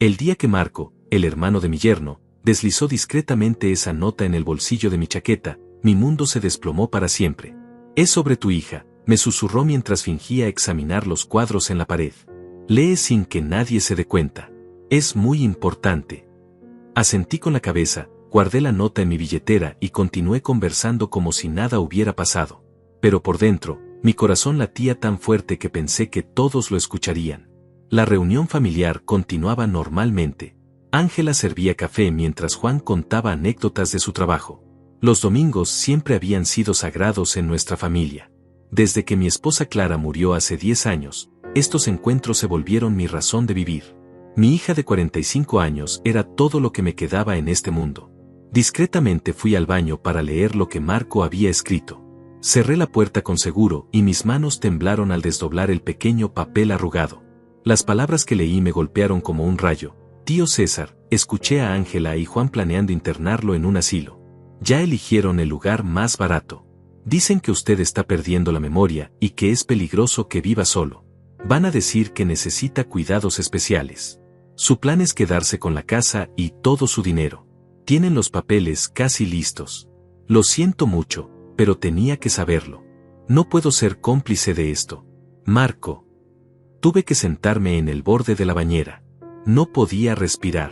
El día que Marco, el hermano de mi yerno, deslizó discretamente esa nota en el bolsillo de mi chaqueta, mi mundo se desplomó para siempre. Es sobre tu hija, me susurró mientras fingía examinar los cuadros en la pared. Lee sin que nadie se dé cuenta. Es muy importante. Asentí con la cabeza, guardé la nota en mi billetera y continué conversando como si nada hubiera pasado. Pero por dentro, mi corazón latía tan fuerte que pensé que todos lo escucharían. La reunión familiar continuaba normalmente. Ángela servía café mientras Juan contaba anécdotas de su trabajo. Los domingos siempre habían sido sagrados en nuestra familia. Desde que mi esposa Clara murió hace 10 años, estos encuentros se volvieron mi razón de vivir. Mi hija de 45 años era todo lo que me quedaba en este mundo. Discretamente fui al baño para leer lo que Marco había escrito. Cerré la puerta con seguro y mis manos temblaron al desdoblar el pequeño papel arrugado. Las palabras que leí me golpearon como un rayo. Tío César, escuché a Ángela y Juan planeando internarlo en un asilo. Ya eligieron el lugar más barato. Dicen que usted está perdiendo la memoria y que es peligroso que viva solo. Van a decir que necesita cuidados especiales. Su plan es quedarse con la casa y todo su dinero. Tienen los papeles casi listos. Lo siento mucho, pero tenía que saberlo. No puedo ser cómplice de esto. Marco. Tuve que sentarme en el borde de la bañera. No podía respirar.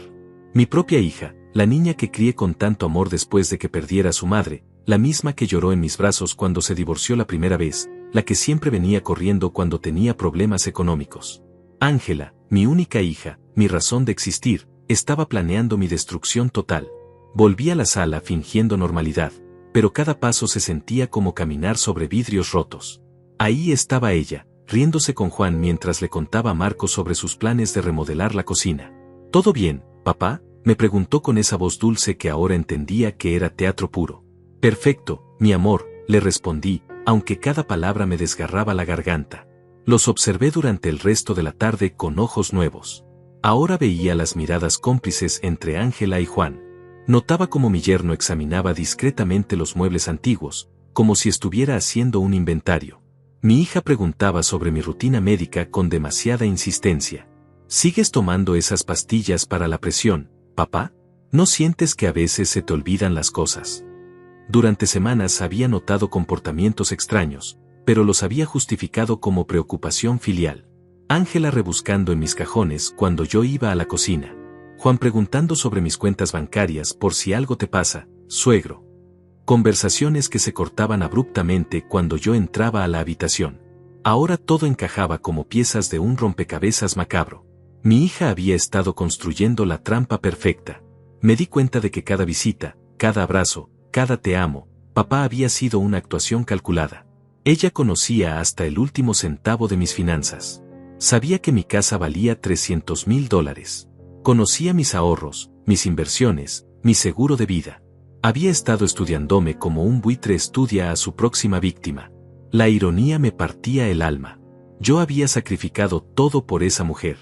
Mi propia hija, la niña que crié con tanto amor después de que perdiera a su madre, la misma que lloró en mis brazos cuando se divorció la primera vez, la que siempre venía corriendo cuando tenía problemas económicos. Ángela, mi única hija, mi razón de existir, estaba planeando mi destrucción total. Volví a la sala fingiendo normalidad, pero cada paso se sentía como caminar sobre vidrios rotos. Ahí estaba ella, riéndose con Juan mientras le contaba a Marco sobre sus planes de remodelar la cocina. ¿Todo bien, papá?, me preguntó con esa voz dulce que ahora entendía que era teatro puro. Perfecto, mi amor, le respondí, aunque cada palabra me desgarraba la garganta. Los observé durante el resto de la tarde con ojos nuevos. Ahora veía las miradas cómplices entre Ángela y Juan. Notaba cómo mi yerno examinaba discretamente los muebles antiguos, como si estuviera haciendo un inventario. Mi hija preguntaba sobre mi rutina médica con demasiada insistencia. ¿Sigues tomando esas pastillas para la presión, papá? ¿No sientes que a veces se te olvidan las cosas? Durante semanas había notado comportamientos extraños, pero los había justificado como preocupación filial. Ángela rebuscando en mis cajones cuando yo iba a la cocina. Juan preguntando sobre mis cuentas bancarias por si algo te pasa, suegro. Conversaciones que se cortaban abruptamente cuando yo entraba a la habitación. Ahora todo encajaba como piezas de un rompecabezas macabro. Mi hija había estado construyendo la trampa perfecta. Me di cuenta de que cada visita, cada abrazo, cada te amo, papá había sido una actuación calculada. Ella conocía hasta el último centavo de mis finanzas. Sabía que mi casa valía $300,000. Conocía mis ahorros, mis inversiones, mi seguro de vida. Había estado estudiándome como un buitre estudia a su próxima víctima. La ironía me partía el alma. Yo había sacrificado todo por esa mujer.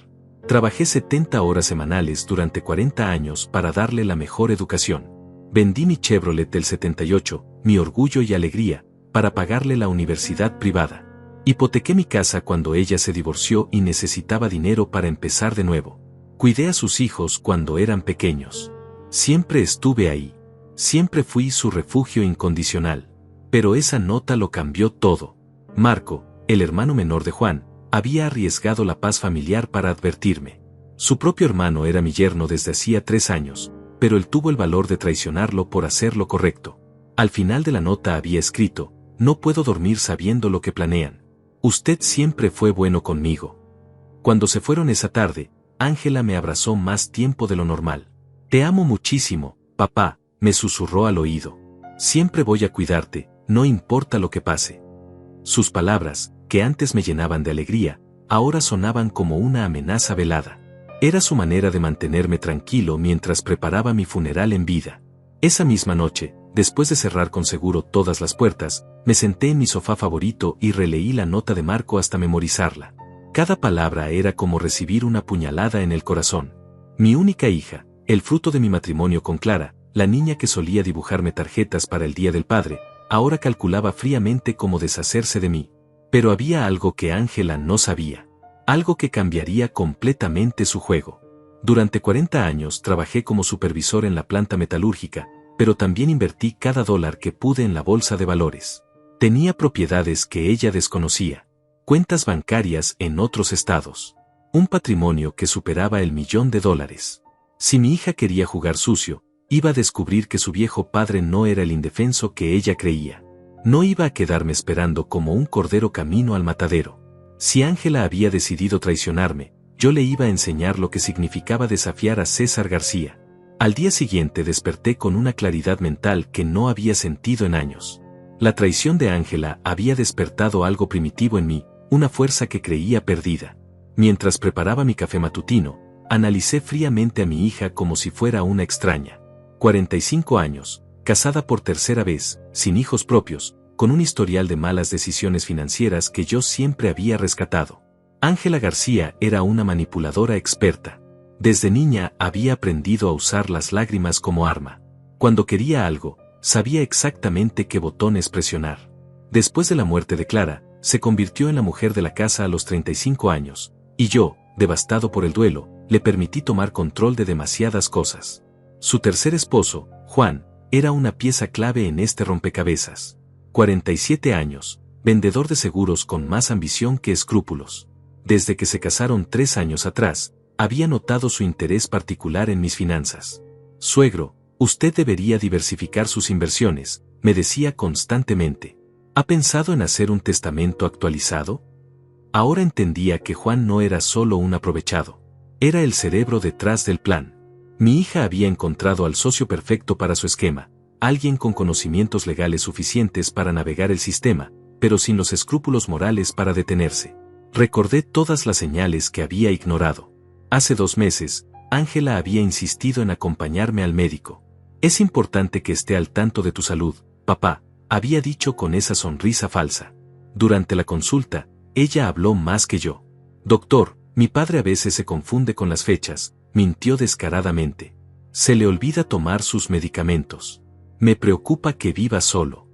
Trabajé 70 horas semanales durante 40 años para darle la mejor educación. Vendí mi Chevrolet del 78, mi orgullo y alegría, para pagarle la universidad privada. Hipotequé mi casa cuando ella se divorció y necesitaba dinero para empezar de nuevo. Cuidé a sus hijos cuando eran pequeños. Siempre estuve ahí. Siempre fui su refugio incondicional. Pero esa nota lo cambió todo. Marco, el hermano menor de Juan, había arriesgado la paz familiar para advertirme. Su propio hermano era mi yerno desde hacía 3 años, pero él tuvo el valor de traicionarlo por hacer lo correcto. Al final de la nota había escrito: no puedo dormir sabiendo lo que planean. Usted siempre fue bueno conmigo. Cuando se fueron esa tarde, Ángela me abrazó más tiempo de lo normal. Te amo muchísimo, papá, me susurró al oído. Siempre voy a cuidarte, no importa lo que pase. Sus palabras, que antes me llenaban de alegría, ahora sonaban como una amenaza velada. Era su manera de mantenerme tranquilo mientras preparaba mi funeral en vida. Esa misma noche, después de cerrar con seguro todas las puertas, me senté en mi sofá favorito y releí la nota de Marco hasta memorizarla. Cada palabra era como recibir una puñalada en el corazón. Mi única hija, el fruto de mi matrimonio con Clara, la niña que solía dibujarme tarjetas para el Día del Padre, ahora calculaba fríamente cómo deshacerse de mí. Pero había algo que Ángela no sabía. Algo que cambiaría completamente su juego. Durante 40 años trabajé como supervisor en la planta metalúrgica, pero también invertí cada dólar que pude en la bolsa de valores. Tenía propiedades que ella desconocía, cuentas bancarias en otros estados, un patrimonio que superaba el $1.000.000. Si mi hija quería jugar sucio, iba a descubrir que su viejo padre no era el indefenso que ella creía. No iba a quedarme esperando como un cordero camino al matadero. Si Ángela había decidido traicionarme, yo le iba a enseñar lo que significaba desafiar a César García. Al día siguiente desperté con una claridad mental que no había sentido en años. La traición de Ángela había despertado algo primitivo en mí, una fuerza que creía perdida. Mientras preparaba mi café matutino, analicé fríamente a mi hija como si fuera una extraña. 45 años, casada por tercera vez, sin hijos propios, con un historial de malas decisiones financieras que yo siempre había rescatado. Ángela García era una manipuladora experta. Desde niña había aprendido a usar las lágrimas como arma. Cuando quería algo, sabía exactamente qué botones presionar. Después de la muerte de Clara, se convirtió en la mujer de la casa a los 35 años, y yo, devastado por el duelo, le permití tomar control de demasiadas cosas. Su tercer esposo, Juan, era una pieza clave en este rompecabezas. 47 años, vendedor de seguros con más ambición que escrúpulos. Desde que se casaron 3 años atrás, había notado su interés particular en mis finanzas. Suegro, usted debería diversificar sus inversiones, me decía constantemente. ¿Ha pensado en hacer un testamento actualizado? Ahora entendía que Juan no era solo un aprovechado. Era el cerebro detrás del plan. Mi hija había encontrado al socio perfecto para su esquema, alguien con conocimientos legales suficientes para navegar el sistema, pero sin los escrúpulos morales para detenerse. Recordé todas las señales que había ignorado. Hace 2 meses, Ángela había insistido en acompañarme al médico. Es importante que esté al tanto de tu salud, papá, había dicho con esa sonrisa falsa. Durante la consulta, ella habló más que yo. Doctor, mi padre a veces se confunde con las fechas, mintió descaradamente. Se le olvida tomar sus medicamentos. Me preocupa que viva solo.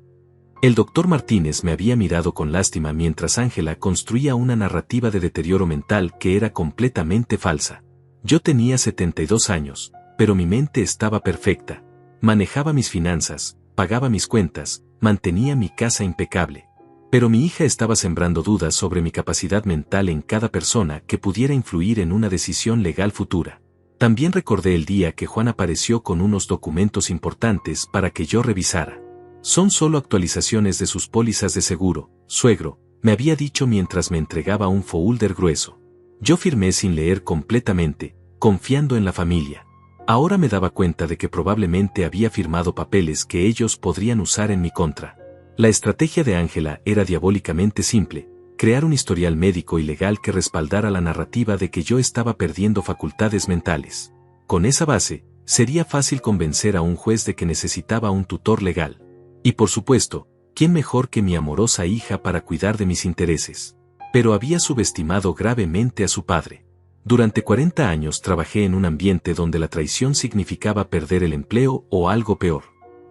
El doctor Martínez me había mirado con lástima mientras Ángela construía una narrativa de deterioro mental que era completamente falsa. Yo tenía 72 años, pero mi mente estaba perfecta. Manejaba mis finanzas, pagaba mis cuentas, mantenía mi casa impecable. Pero mi hija estaba sembrando dudas sobre mi capacidad mental en cada persona que pudiera influir en una decisión legal futura. También recordé el día que Juan apareció con unos documentos importantes para que yo revisara. Son solo actualizaciones de sus pólizas de seguro, suegro, me había dicho mientras me entregaba un folder grueso. Yo firmé sin leer completamente, confiando en la familia. Ahora me daba cuenta de que probablemente había firmado papeles que ellos podrían usar en mi contra. La estrategia de Ángela era diabólicamente simple, crear un historial médico y legal que respaldara la narrativa de que yo estaba perdiendo facultades mentales. Con esa base, sería fácil convencer a un juez de que necesitaba un tutor legal. Y por supuesto, ¿quién mejor que mi amorosa hija para cuidar de mis intereses? Pero había subestimado gravemente a su padre. Durante 40 años trabajé en un ambiente donde la traición significaba perder el empleo o algo peor.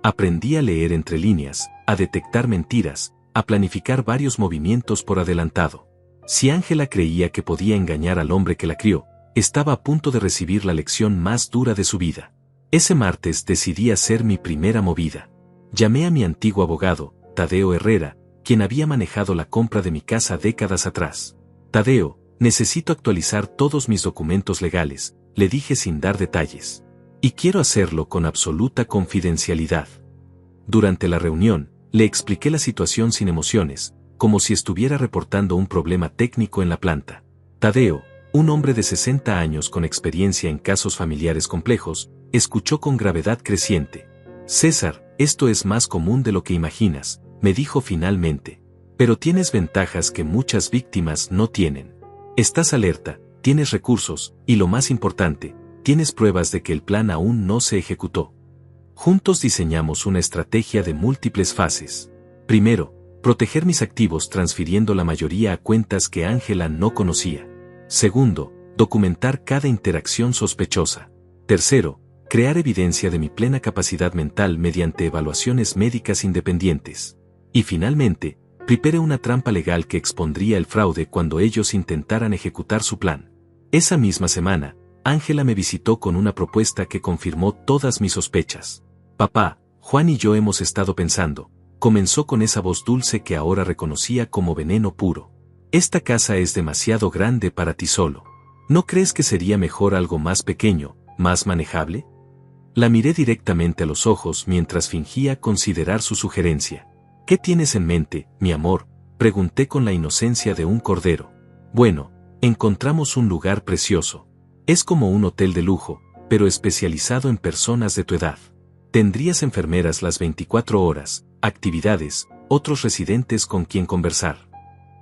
Aprendí a leer entre líneas, a detectar mentiras, a planificar varios movimientos por adelantado. Si Ángela creía que podía engañar al hombre que la crió, estaba a punto de recibir la lección más dura de su vida. Ese martes decidí hacer mi primera movida. Llamé a mi antiguo abogado, Tadeo Herrera, quien había manejado la compra de mi casa décadas atrás. Tadeo, necesito actualizar todos mis documentos legales, le dije sin dar detalles. Y quiero hacerlo con absoluta confidencialidad. Durante la reunión, le expliqué la situación sin emociones, como si estuviera reportando un problema técnico en la planta. Tadeo, un hombre de 60 años con experiencia en casos familiares complejos, escuchó con gravedad creciente. César, esto es más común de lo que imaginas, me dijo finalmente. Pero tienes ventajas que muchas víctimas no tienen. Estás alerta, tienes recursos, y lo más importante, tienes pruebas de que el plan aún no se ejecutó. Juntos diseñamos una estrategia de múltiples fases. Primero, proteger mis activos transfiriendo la mayoría a cuentas que Ángela no conocía. Segundo, documentar cada interacción sospechosa. Tercero, crear evidencia de mi plena capacidad mental mediante evaluaciones médicas independientes. Y finalmente, preparé una trampa legal que expondría el fraude cuando ellos intentaran ejecutar su plan. Esa misma semana, Ángela me visitó con una propuesta que confirmó todas mis sospechas. Papá, Juan y yo hemos estado pensando, comenzó con esa voz dulce que ahora reconocía como veneno puro. Esta casa es demasiado grande para ti solo. ¿No crees que sería mejor algo más pequeño, más manejable? La miré directamente a los ojos mientras fingía considerar su sugerencia. ¿Qué tienes en mente, mi amor?, pregunté con la inocencia de un cordero. Bueno, encontramos un lugar precioso. Es como un hotel de lujo, pero especializado en personas de tu edad. Tendrías enfermeras las 24 horas, actividades, otros residentes con quien conversar.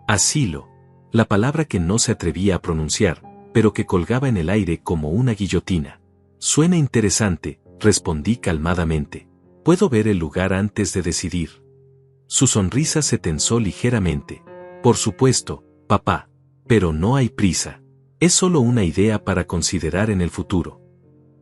Asilo. La palabra que no se atrevía a pronunciar, pero que colgaba en el aire como una guillotina. Suena interesante, respondí calmadamente. Puedo ver el lugar antes de decidir. Su sonrisa se tensó ligeramente. Por supuesto, papá. Pero no hay prisa. Es solo una idea para considerar en el futuro.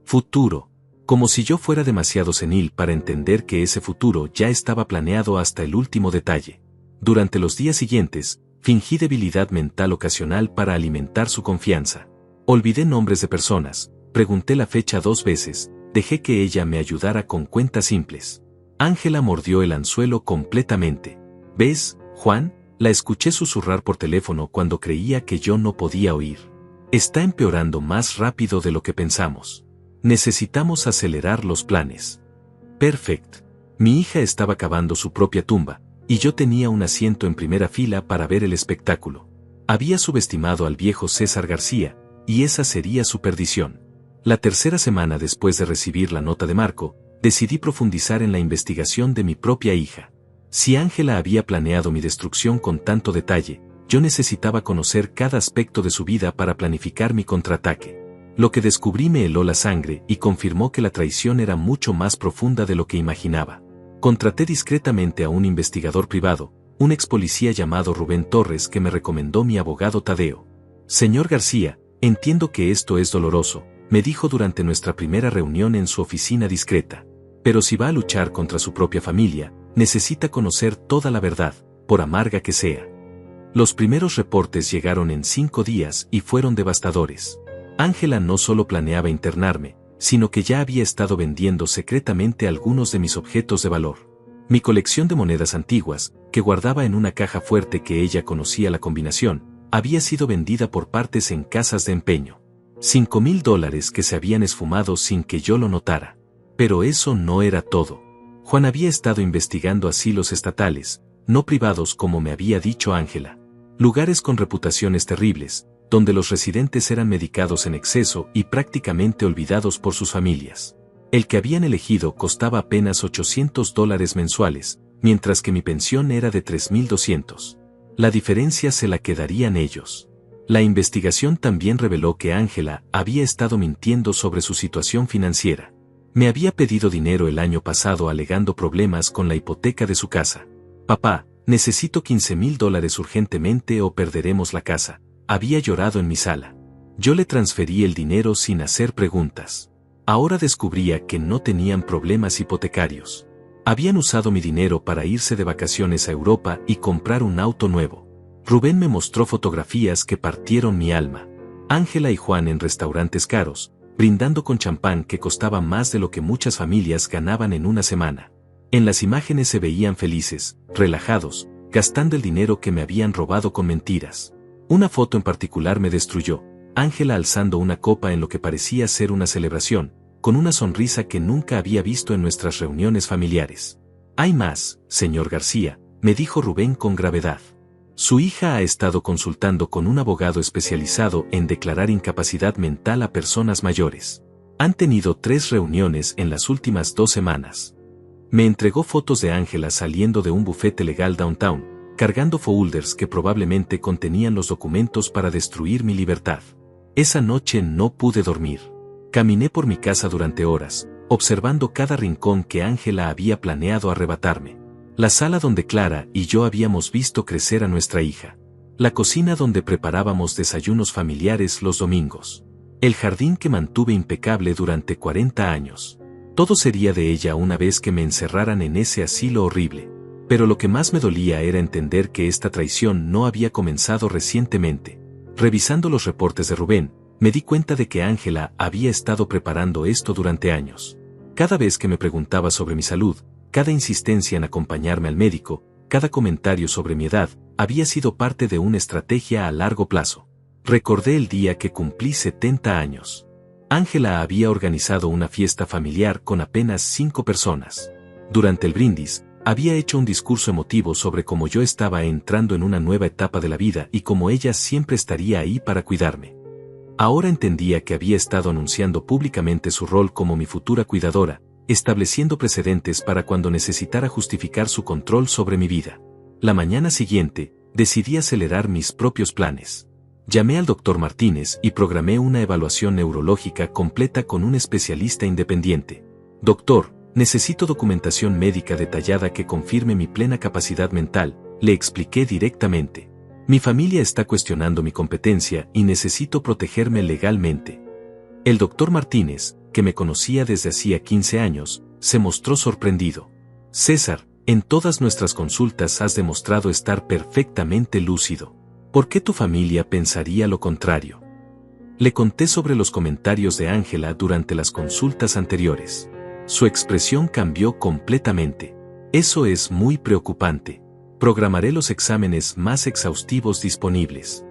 Futuro. Como si yo fuera demasiado senil para entender que ese futuro ya estaba planeado hasta el último detalle. Durante los días siguientes, fingí debilidad mental ocasional para alimentar su confianza. Olvidé nombres de personas, pregunté la fecha 2 veces, dejé que ella me ayudara con cuentas simples. Ángela mordió el anzuelo completamente. ¿Ves, Juan? La escuché susurrar por teléfono cuando creía que yo no podía oír. Está empeorando más rápido de lo que pensamos. Necesitamos acelerar los planes. Perfecto. Mi hija estaba cavando su propia tumba, y yo tenía un asiento en primera fila para ver el espectáculo. Había subestimado al viejo César García, y esa sería su perdición. La tercera semana después de recibir la nota de Marco, decidí profundizar en la investigación de mi propia hija. Si Ángela había planeado mi destrucción con tanto detalle, yo necesitaba conocer cada aspecto de su vida para planificar mi contraataque. Lo que descubrí me heló la sangre y confirmó que la traición era mucho más profunda de lo que imaginaba. Contraté discretamente a un investigador privado, un ex policía llamado Rubén Torres que me recomendó mi abogado Tadeo. Señor García, entiendo que esto es doloroso, me dijo durante nuestra primera reunión en su oficina discreta. Pero si va a luchar contra su propia familia, necesita conocer toda la verdad, por amarga que sea. Los primeros reportes llegaron en 5 días y fueron devastadores. Ángela no solo planeaba internarme, sino que ya había estado vendiendo secretamente algunos de mis objetos de valor. Mi colección de monedas antiguas, que guardaba en una caja fuerte que ella conocía la combinación, había sido vendida por partes en casas de empeño. $5,000 que se habían esfumado sin que yo lo notara. Pero eso no era todo. Juan había estado investigando asilos estatales, no privados como me había dicho Ángela. Lugares con reputaciones terribles, donde los residentes eran medicados en exceso y prácticamente olvidados por sus familias. El que habían elegido costaba apenas $800 mensuales, mientras que mi pensión era de $3,200. La diferencia se la quedarían ellos. La investigación también reveló que Ángela había estado mintiendo sobre su situación financiera. Me había pedido dinero el año pasado alegando problemas con la hipoteca de su casa. Papá, necesito $15,000 urgentemente o perderemos la casa. Había llorado en mi sala. Yo le transferí el dinero sin hacer preguntas. Ahora descubría que no tenían problemas hipotecarios. Habían usado mi dinero para irse de vacaciones a Europa y comprar un auto nuevo. Rubén me mostró fotografías que partieron mi alma. Ángela y Juan en restaurantes caros, brindando con champán que costaba más de lo que muchas familias ganaban en una semana. En las imágenes se veían felices, relajados, gastando el dinero que me habían robado con mentiras. Una foto en particular me destruyó, Ángela alzando una copa en lo que parecía ser una celebración, con una sonrisa que nunca había visto en nuestras reuniones familiares. Hay más, señor García, me dijo Rubén con gravedad. Su hija ha estado consultando con un abogado especializado en declarar incapacidad mental a personas mayores. Han tenido 3 reuniones en las últimas 2 semanas. Me entregó fotos de Ángela saliendo de un bufete legal downtown, cargando folders que probablemente contenían los documentos para destruir mi libertad. Esa noche no pude dormir. Caminé por mi casa durante horas, observando cada rincón que Ángela había planeado arrebatarme. La sala donde Clara y yo habíamos visto crecer a nuestra hija. La cocina donde preparábamos desayunos familiares los domingos. El jardín que mantuve impecable durante 40 años. Todo sería de ella una vez que me encerraran en ese asilo horrible. Pero lo que más me dolía era entender que esta traición no había comenzado recientemente. Revisando los reportes de Rubén, Me di cuenta de que Ángela había estado preparando esto durante años. Cada vez que me preguntaba sobre mi salud, cada insistencia en acompañarme al médico, cada comentario sobre mi edad, había sido parte de una estrategia a largo plazo. Recordé el día que cumplí 70 años. Ángela había organizado una fiesta familiar con apenas 5 personas. Durante el brindis, había hecho un discurso emotivo sobre cómo yo estaba entrando en una nueva etapa de la vida y cómo ella siempre estaría ahí para cuidarme. Ahora entendía que había estado anunciando públicamente su rol como mi futura cuidadora, estableciendo precedentes para cuando necesitara justificar su control sobre mi vida. La mañana siguiente, decidí acelerar mis propios planes. Llamé al Dr. Martínez y programé una evaluación neurológica completa con un especialista independiente. Doctor, necesito documentación médica detallada que confirme mi plena capacidad mental, le expliqué directamente. Mi familia está cuestionando mi competencia y necesito protegerme legalmente. El Dr. Martínez, que me conocía desde hacía 15 años, se mostró sorprendido. César, en todas nuestras consultas has demostrado estar perfectamente lúcido. ¿Por qué tu familia pensaría lo contrario? Le conté sobre los comentarios de Ángela durante las consultas anteriores. Su expresión cambió completamente. Eso es muy preocupante. Programaré los exámenes más exhaustivos disponibles.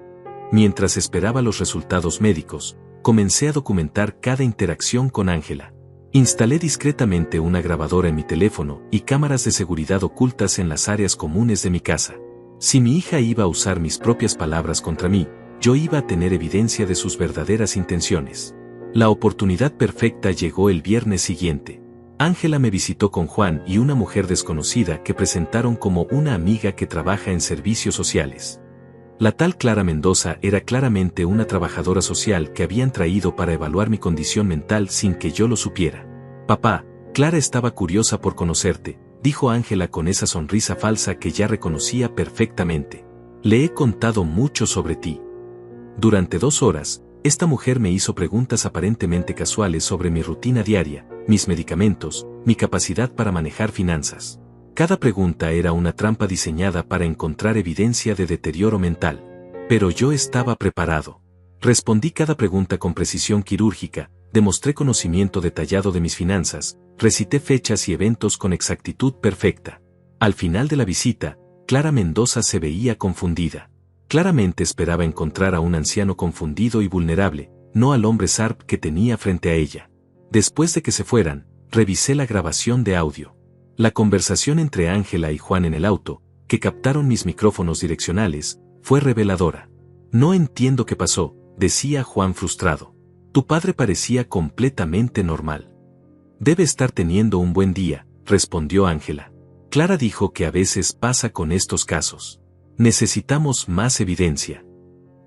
Mientras esperaba los resultados médicos, comencé a documentar cada interacción con Ángela. Instalé discretamente una grabadora en mi teléfono y cámaras de seguridad ocultas en las áreas comunes de mi casa. Si mi hija iba a usar mis propias palabras contra mí, yo iba a tener evidencia de sus verdaderas intenciones. La oportunidad perfecta llegó el viernes siguiente. Ángela me visitó con Juan y una mujer desconocida que presentaron como una amiga que trabaja en servicios sociales. La tal Clara Mendoza era claramente una trabajadora social que habían traído para evaluar mi condición mental sin que yo lo supiera. Papá, Clara estaba curiosa por conocerte, dijo Ángela con esa sonrisa falsa que ya reconocía perfectamente. Le he contado mucho sobre ti. Durante 2 horas, esta mujer me hizo preguntas aparentemente casuales sobre mi rutina diaria, mis medicamentos, mi capacidad para manejar finanzas. Cada pregunta era una trampa diseñada para encontrar evidencia de deterioro mental. Pero yo estaba preparado. Respondí cada pregunta con precisión quirúrgica, demostré conocimiento detallado de mis finanzas, recité fechas y eventos con exactitud perfecta. Al final de la visita, Clara Mendoza se veía confundida. Claramente esperaba encontrar a un anciano confundido y vulnerable, no al hombre Sarp que tenía frente a ella. Después de que se fueran, revisé la grabación de audio. La conversación entre Ángela y Juan en el auto, que captaron mis micrófonos direccionales, fue reveladora. No entiendo qué pasó, decía Juan frustrado. Tu padre parecía completamente normal. Debe estar teniendo un buen día, respondió Ángela. Clara dijo que a veces pasa con estos casos. Necesitamos más evidencia.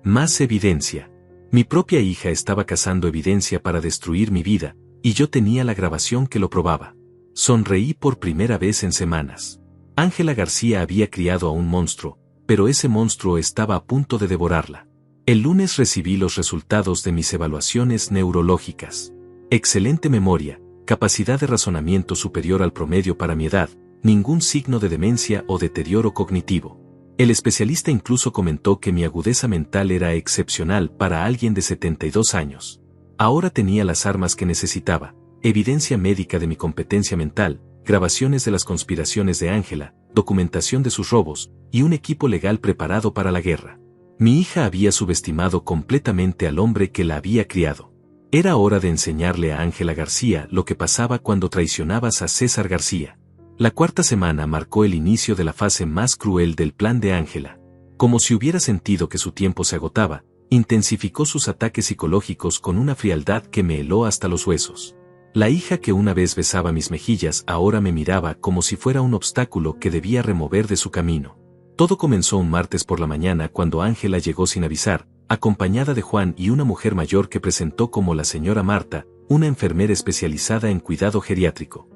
Más evidencia. Mi propia hija estaba cazando evidencia para destruir mi vida, y yo tenía la grabación que lo probaba. Sonreí por primera vez en semanas. Ángela García había criado a un monstruo, pero ese monstruo estaba a punto de devorarla. El lunes recibí los resultados de mis evaluaciones neurológicas. Excelente memoria, capacidad de razonamiento superior al promedio para mi edad, ningún signo de demencia o deterioro cognitivo. El especialista incluso comentó que mi agudeza mental era excepcional para alguien de 72 años. Ahora tenía las armas que necesitaba, evidencia médica de mi competencia mental, grabaciones de las conspiraciones de Ángela, documentación de sus robos, y un equipo legal preparado para la guerra. Mi hija había subestimado completamente al hombre que la había criado. Era hora de enseñarle a Ángela García lo que pasaba cuando traicionabas a César García. La 4ª semana marcó el inicio de la fase más cruel del plan de Ángela. Como si hubiera sentido que su tiempo se agotaba, intensificó sus ataques psicológicos con una frialdad que me heló hasta los huesos. La hija que una vez besaba mis mejillas ahora me miraba como si fuera un obstáculo que debía remover de su camino. Todo comenzó un martes por la mañana cuando Ángela llegó sin avisar, acompañada de Juan y una mujer mayor que presentó como la señora Marta, una enfermera especializada en cuidado geriátrico.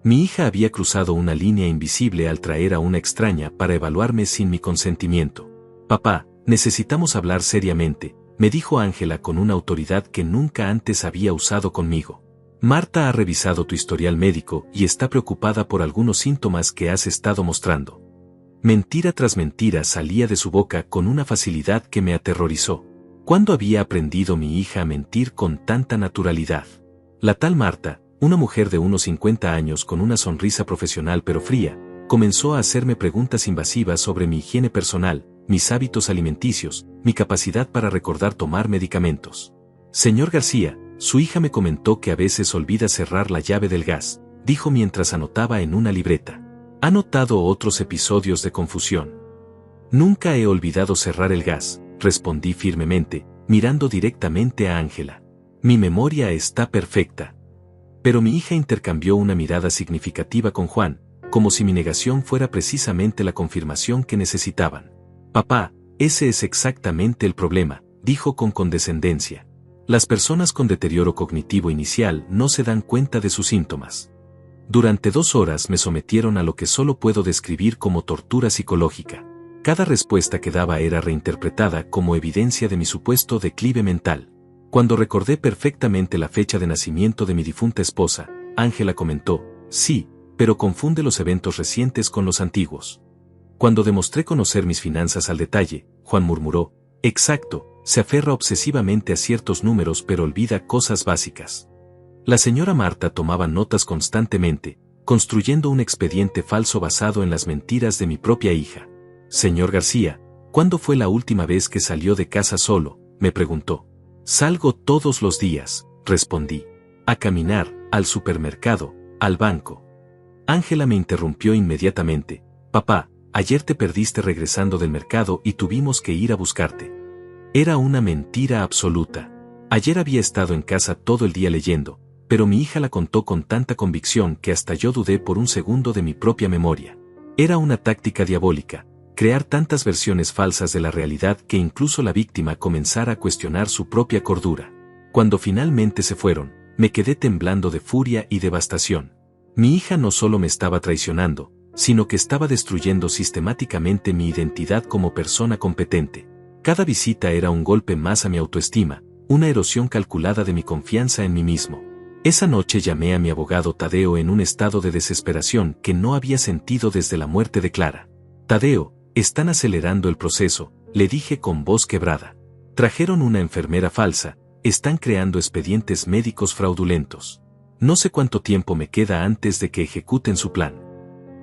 Mi hija había cruzado una línea invisible al traer a una extraña para evaluarme sin mi consentimiento. Papá, necesitamos hablar seriamente, me dijo Ángela con una autoridad que nunca antes había usado conmigo. Marta ha revisado tu historial médico y está preocupada por algunos síntomas que has estado mostrando. Mentira tras mentira salía de su boca con una facilidad que me aterrorizó. ¿Cuándo había aprendido mi hija a mentir con tanta naturalidad? La tal Marta, una mujer de unos 50 años con una sonrisa profesional pero fría, comenzó a hacerme preguntas invasivas sobre mi higiene personal, mis hábitos alimenticios, mi capacidad para recordar tomar medicamentos. Señor García, su hija me comentó que a veces olvida cerrar la llave del gas, dijo mientras anotaba en una libreta. ¿Ha notado otros episodios de confusión? Nunca he olvidado cerrar el gas, respondí firmemente, mirando directamente a Ángela. Mi memoria está perfecta. Pero mi hija intercambió una mirada significativa con Juan, como si mi negación fuera precisamente la confirmación que necesitaban. Papá, ese es exactamente el problema, dijo con condescendencia. Las personas con deterioro cognitivo inicial no se dan cuenta de sus síntomas. Durante 2 horas me sometieron a lo que solo puedo describir como tortura psicológica. Cada respuesta que daba era reinterpretada como evidencia de mi supuesto declive mental. Cuando recordé perfectamente la fecha de nacimiento de mi difunta esposa, Ángela comentó, sí, pero confunde los eventos recientes con los antiguos. Cuando demostré conocer mis finanzas al detalle, Juan murmuró, exacto, se aferra obsesivamente a ciertos números pero olvida cosas básicas. La señora Marta tomaba notas constantemente, construyendo un expediente falso basado en las mentiras de mi propia hija. Señor García, ¿cuándo fue la última vez que salió de casa solo?, me preguntó. Salgo todos los días, respondí. A caminar, al supermercado, al banco. Ángela me interrumpió inmediatamente. Papá, ayer te perdiste regresando del mercado y tuvimos que ir a buscarte. Era una mentira absoluta. Ayer había estado en casa todo el día leyendo, pero mi hija la contó con tanta convicción que hasta yo dudé por un segundo de mi propia memoria. Era una táctica diabólica, crear tantas versiones falsas de la realidad que incluso la víctima comenzara a cuestionar su propia cordura. Cuando finalmente se fueron, me quedé temblando de furia y devastación. Mi hija no solo me estaba traicionando, sino que estaba destruyendo sistemáticamente mi identidad como persona competente. Cada visita era un golpe más a mi autoestima, una erosión calculada de mi confianza en mí mismo. Esa noche llamé a mi abogado Tadeo en un estado de desesperación que no había sentido desde la muerte de Clara. Tadeo, están acelerando el proceso, le dije con voz quebrada. Trajeron una enfermera falsa, están creando expedientes médicos fraudulentos. No sé cuánto tiempo me queda antes de que ejecuten su plan.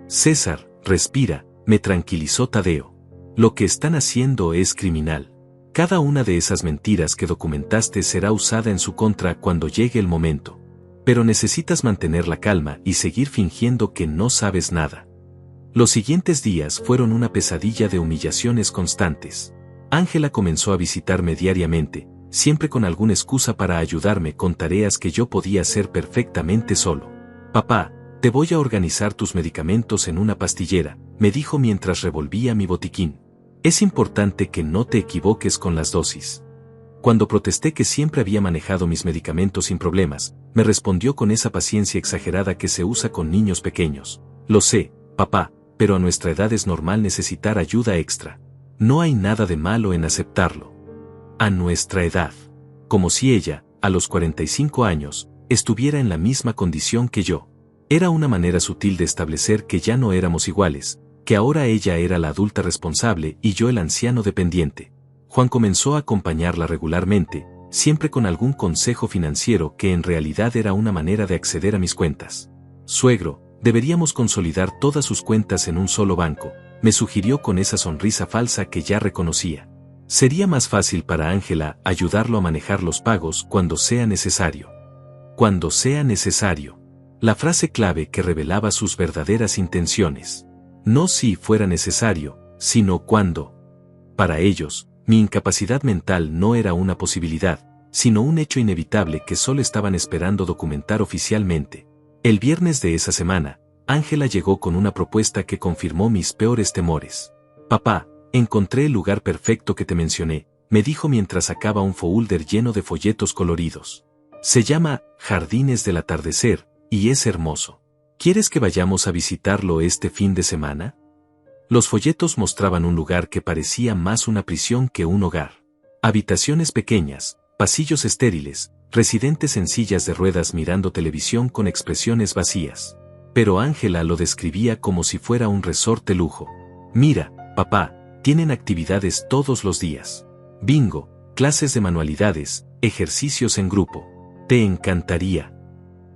César, respira, me tranquilizó Tadeo. Lo que están haciendo es criminal. Cada una de esas mentiras que documentaste será usada en su contra cuando llegue el momento. Pero necesitas mantener la calma y seguir fingiendo que no sabes nada. Los siguientes días fueron una pesadilla de humillaciones constantes. Ángela comenzó a visitarme diariamente, siempre con alguna excusa para ayudarme con tareas que yo podía hacer perfectamente solo. Papá, te voy a organizar tus medicamentos en una pastillera, me dijo mientras revolvía mi botiquín. Es importante que no te equivoques con las dosis. Cuando protesté que siempre había manejado mis medicamentos sin problemas, me respondió con esa paciencia exagerada que se usa con niños pequeños. Lo sé, papá, pero a nuestra edad es normal necesitar ayuda extra. No hay nada de malo en aceptarlo. A nuestra edad. Como si ella, a los 45 años, estuviera en la misma condición que yo. Era una manera sutil de establecer que ya no éramos iguales, que ahora ella era la adulta responsable y yo el anciano dependiente. Juan comenzó a acompañarla regularmente, siempre con algún consejo financiero que en realidad era una manera de acceder a mis cuentas. Suegro, deberíamos consolidar todas sus cuentas en un solo banco, me sugirió con esa sonrisa falsa que ya reconocía. Sería más fácil para Ángela ayudarlo a manejar los pagos cuando sea necesario. Cuando sea necesario. La frase clave que revelaba sus verdaderas intenciones. No si fuera necesario, sino cuando. Para ellos, mi incapacidad mental no era una posibilidad, sino un hecho inevitable que solo estaban esperando documentar oficialmente. El viernes de esa semana, Ángela llegó con una propuesta que confirmó mis peores temores. Papá, encontré el lugar perfecto que te mencioné, me dijo mientras sacaba un folder lleno de folletos coloridos. Se llama Jardines del Atardecer, y es hermoso. ¿Quieres que vayamos a visitarlo este fin de semana? Los folletos mostraban un lugar que parecía más una prisión que un hogar. Habitaciones pequeñas, pasillos estériles, residentes en sillas de ruedas mirando televisión con expresiones vacías. Pero Ángela lo describía como si fuera un resort de lujo. Mira, papá, tienen actividades todos los días. Bingo, clases de manualidades, ejercicios en grupo. Te encantaría.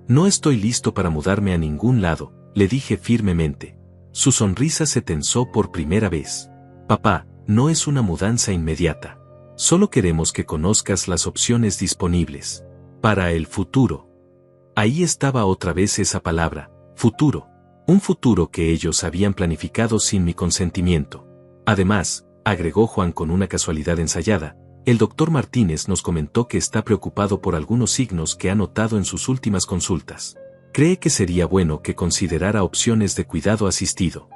No estoy listo para mudarme a ningún lado, le dije firmemente. Su sonrisa se tensó por primera vez. Papá, no es una mudanza inmediata. Solo queremos que conozcas las opciones disponibles. Para el futuro. Ahí estaba otra vez esa palabra, futuro. Un futuro que ellos habían planificado sin mi consentimiento. Además, agregó Juan con una casualidad ensayada, el doctor Martínez nos comentó que está preocupado por algunos signos que ha notado en sus últimas consultas. Cree que sería bueno que considerara opciones de cuidado asistido.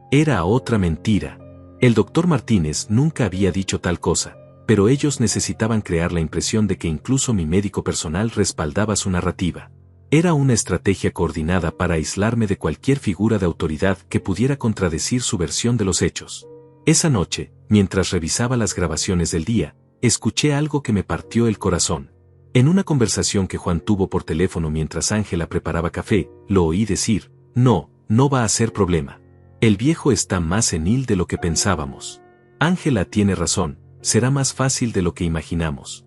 Era otra mentira. El doctor Martínez nunca había dicho tal cosa, pero ellos necesitaban crear la impresión de que incluso mi médico personal respaldaba su narrativa. Era una estrategia coordinada para aislarme de cualquier figura de autoridad que pudiera contradecir su versión de los hechos. Esa noche, mientras revisaba las grabaciones del día, escuché algo que me partió el corazón. En una conversación que Juan tuvo por teléfono mientras Ángela preparaba café, lo oí decir, no va a ser problema. El viejo está más senil de lo que pensábamos. Ángela tiene razón, será más fácil de lo que imaginamos.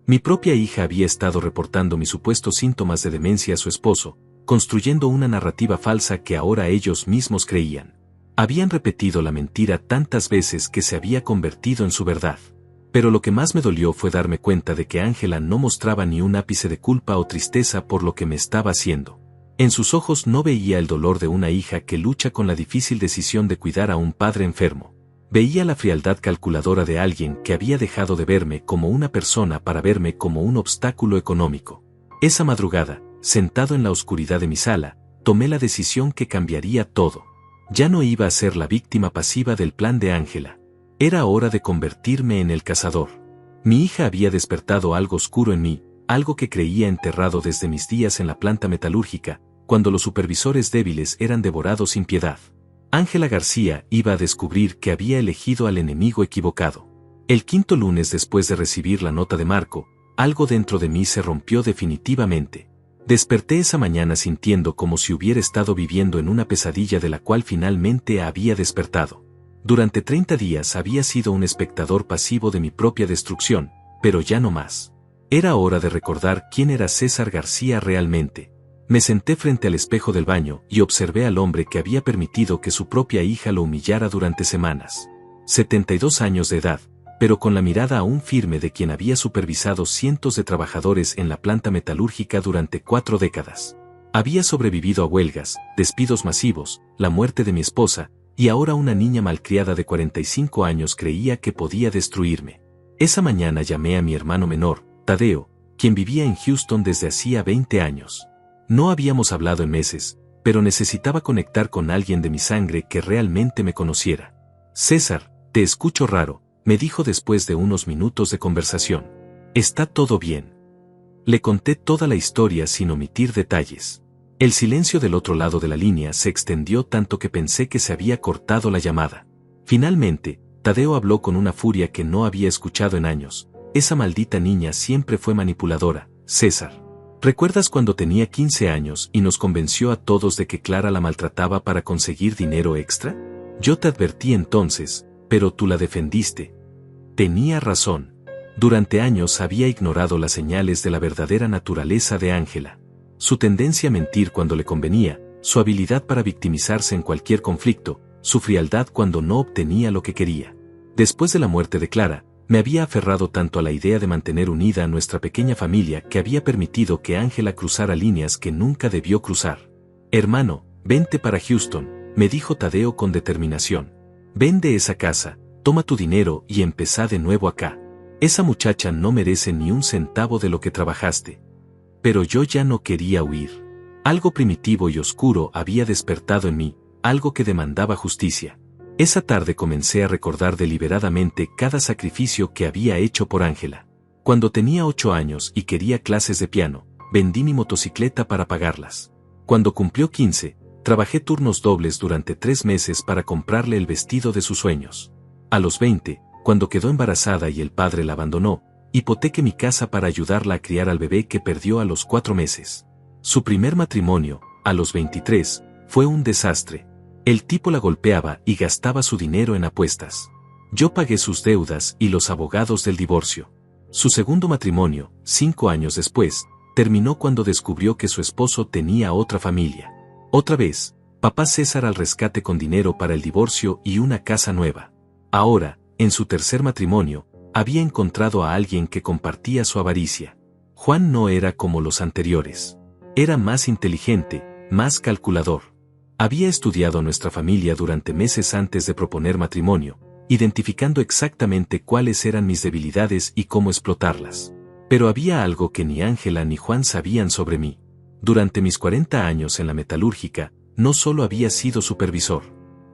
Mi propia hija había estado reportando mis supuestos síntomas de demencia a su esposo, construyendo una narrativa falsa que ahora ellos mismos creían. Habían repetido la mentira tantas veces que se había convertido en su verdad. Pero lo que más me dolió fue darme cuenta de que Ángela no mostraba ni un ápice de culpa o tristeza por lo que me estaba haciendo. En sus ojos no veía el dolor de una hija que lucha con la difícil decisión de cuidar a un padre enfermo. Veía la frialdad calculadora de alguien que había dejado de verme como una persona para verme como un obstáculo económico. Esa madrugada, sentado en la oscuridad de mi sala, tomé la decisión que cambiaría todo. Ya no iba a ser la víctima pasiva del plan de Ángela. Era hora de convertirme en el cazador. Mi hija había despertado algo oscuro en mí, algo que creía enterrado desde mis días en la planta metalúrgica, cuando los supervisores débiles eran devorados sin piedad. Ángela García iba a descubrir que había elegido al enemigo equivocado. El quinto lunes después de recibir la nota de Marco, algo dentro de mí se rompió definitivamente. Desperté esa mañana sintiendo como si hubiera estado viviendo en una pesadilla de la cual finalmente había despertado. Durante 30 días había sido un espectador pasivo de mi propia destrucción, pero ya no más. Era hora de recordar quién era César García realmente. Me senté frente al espejo del baño y observé al hombre que había permitido que su propia hija lo humillara durante semanas. 72 años de edad, pero con la mirada aún firme de quien había supervisado cientos de trabajadores en la planta metalúrgica durante 4 décadas. Había sobrevivido a huelgas, despidos masivos, la muerte de mi esposa, y ahora una niña malcriada de 45 años creía que podía destruirme. Esa mañana llamé a mi hermano menor, Tadeo, quien vivía en Houston desde hacía 20 años. No habíamos hablado en meses, pero necesitaba conectar con alguien de mi sangre que realmente me conociera. César, te escucho raro, me dijo después de unos minutos de conversación. ¿Está todo bien? Le conté toda la historia sin omitir detalles. El silencio del otro lado de la línea se extendió tanto que pensé que se había cortado la llamada. Finalmente, Tadeo habló con una furia que no había escuchado en años. Esa maldita niña siempre fue manipuladora, César. ¿Recuerdas cuando tenía 15 años y nos convenció a todos de que Clara la maltrataba para conseguir dinero extra? Yo te advertí entonces, pero tú la defendiste. Tenía razón. Durante años había ignorado las señales de la verdadera naturaleza de Ángela. Su tendencia a mentir cuando le convenía, su habilidad para victimizarse en cualquier conflicto, su frialdad cuando no obtenía lo que quería. Después de la muerte de Clara, me había aferrado tanto a la idea de mantener unida a nuestra pequeña familia que había permitido que Ángela cruzara líneas que nunca debió cruzar. Hermano, vente para Houston, me dijo Tadeo con determinación. Vende esa casa, toma tu dinero y empezá de nuevo acá. Esa muchacha no merece ni un centavo de lo que trabajaste. Pero yo ya no quería huir. Algo primitivo y oscuro había despertado en mí, algo que demandaba justicia. Esa tarde comencé a recordar deliberadamente cada sacrificio que había hecho por Ángela. Cuando tenía 8 años y quería clases de piano, vendí mi motocicleta para pagarlas. Cuando cumplió 15, trabajé turnos dobles durante 3 meses para comprarle el vestido de sus sueños. A los 20, cuando quedó embarazada y el padre la abandonó, hipotequé mi casa para ayudarla a criar al bebé que perdió a los 4 meses. Su primer matrimonio, a los 23, fue un desastre. El tipo la golpeaba y gastaba su dinero en apuestas. Yo pagué sus deudas y los abogados del divorcio. Su segundo matrimonio, 5 años después, terminó cuando descubrió que su esposo tenía otra familia. Otra vez, papá César al rescate con dinero para el divorcio y una casa nueva. Ahora, en su tercer matrimonio, había encontrado a alguien que compartía su avaricia. Juan no era como los anteriores. Era más inteligente, más calculador. Había estudiado a nuestra familia durante meses antes de proponer matrimonio, identificando exactamente cuáles eran mis debilidades y cómo explotarlas. Pero había algo que ni Ángela ni Juan sabían sobre mí. Durante mis 40 años en la metalúrgica, no solo había sido supervisor.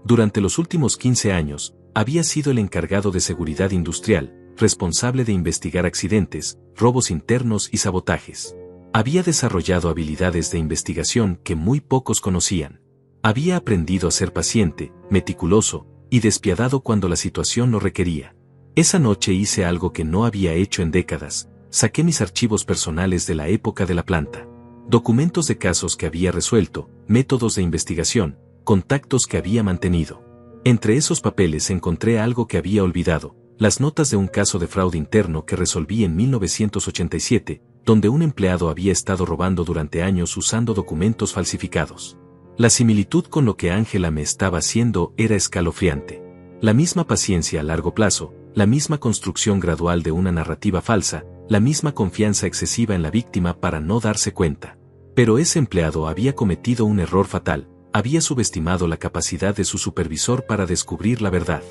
Durante los últimos 15 años, había sido el encargado de seguridad industrial, responsable de investigar accidentes, robos internos y sabotajes. Había desarrollado habilidades de investigación que muy pocos conocían. Había aprendido a ser paciente, meticuloso y despiadado cuando la situación lo requería. Esa noche hice algo que no había hecho en décadas. Saqué mis archivos personales de la época de la planta. Documentos de casos que había resuelto, métodos de investigación, contactos que había mantenido. Entre esos papeles encontré algo que había olvidado, las notas de un caso de fraude interno que resolví en 1987, donde un empleado había estado robando durante años usando documentos falsificados. La similitud con lo que Ángela me estaba haciendo era escalofriante. La misma paciencia a largo plazo, la misma construcción gradual de una narrativa falsa, la misma confianza excesiva en la víctima para no darse cuenta. Pero ese empleado había cometido un error fatal, había subestimado la capacidad de su supervisor para descubrir la verdad.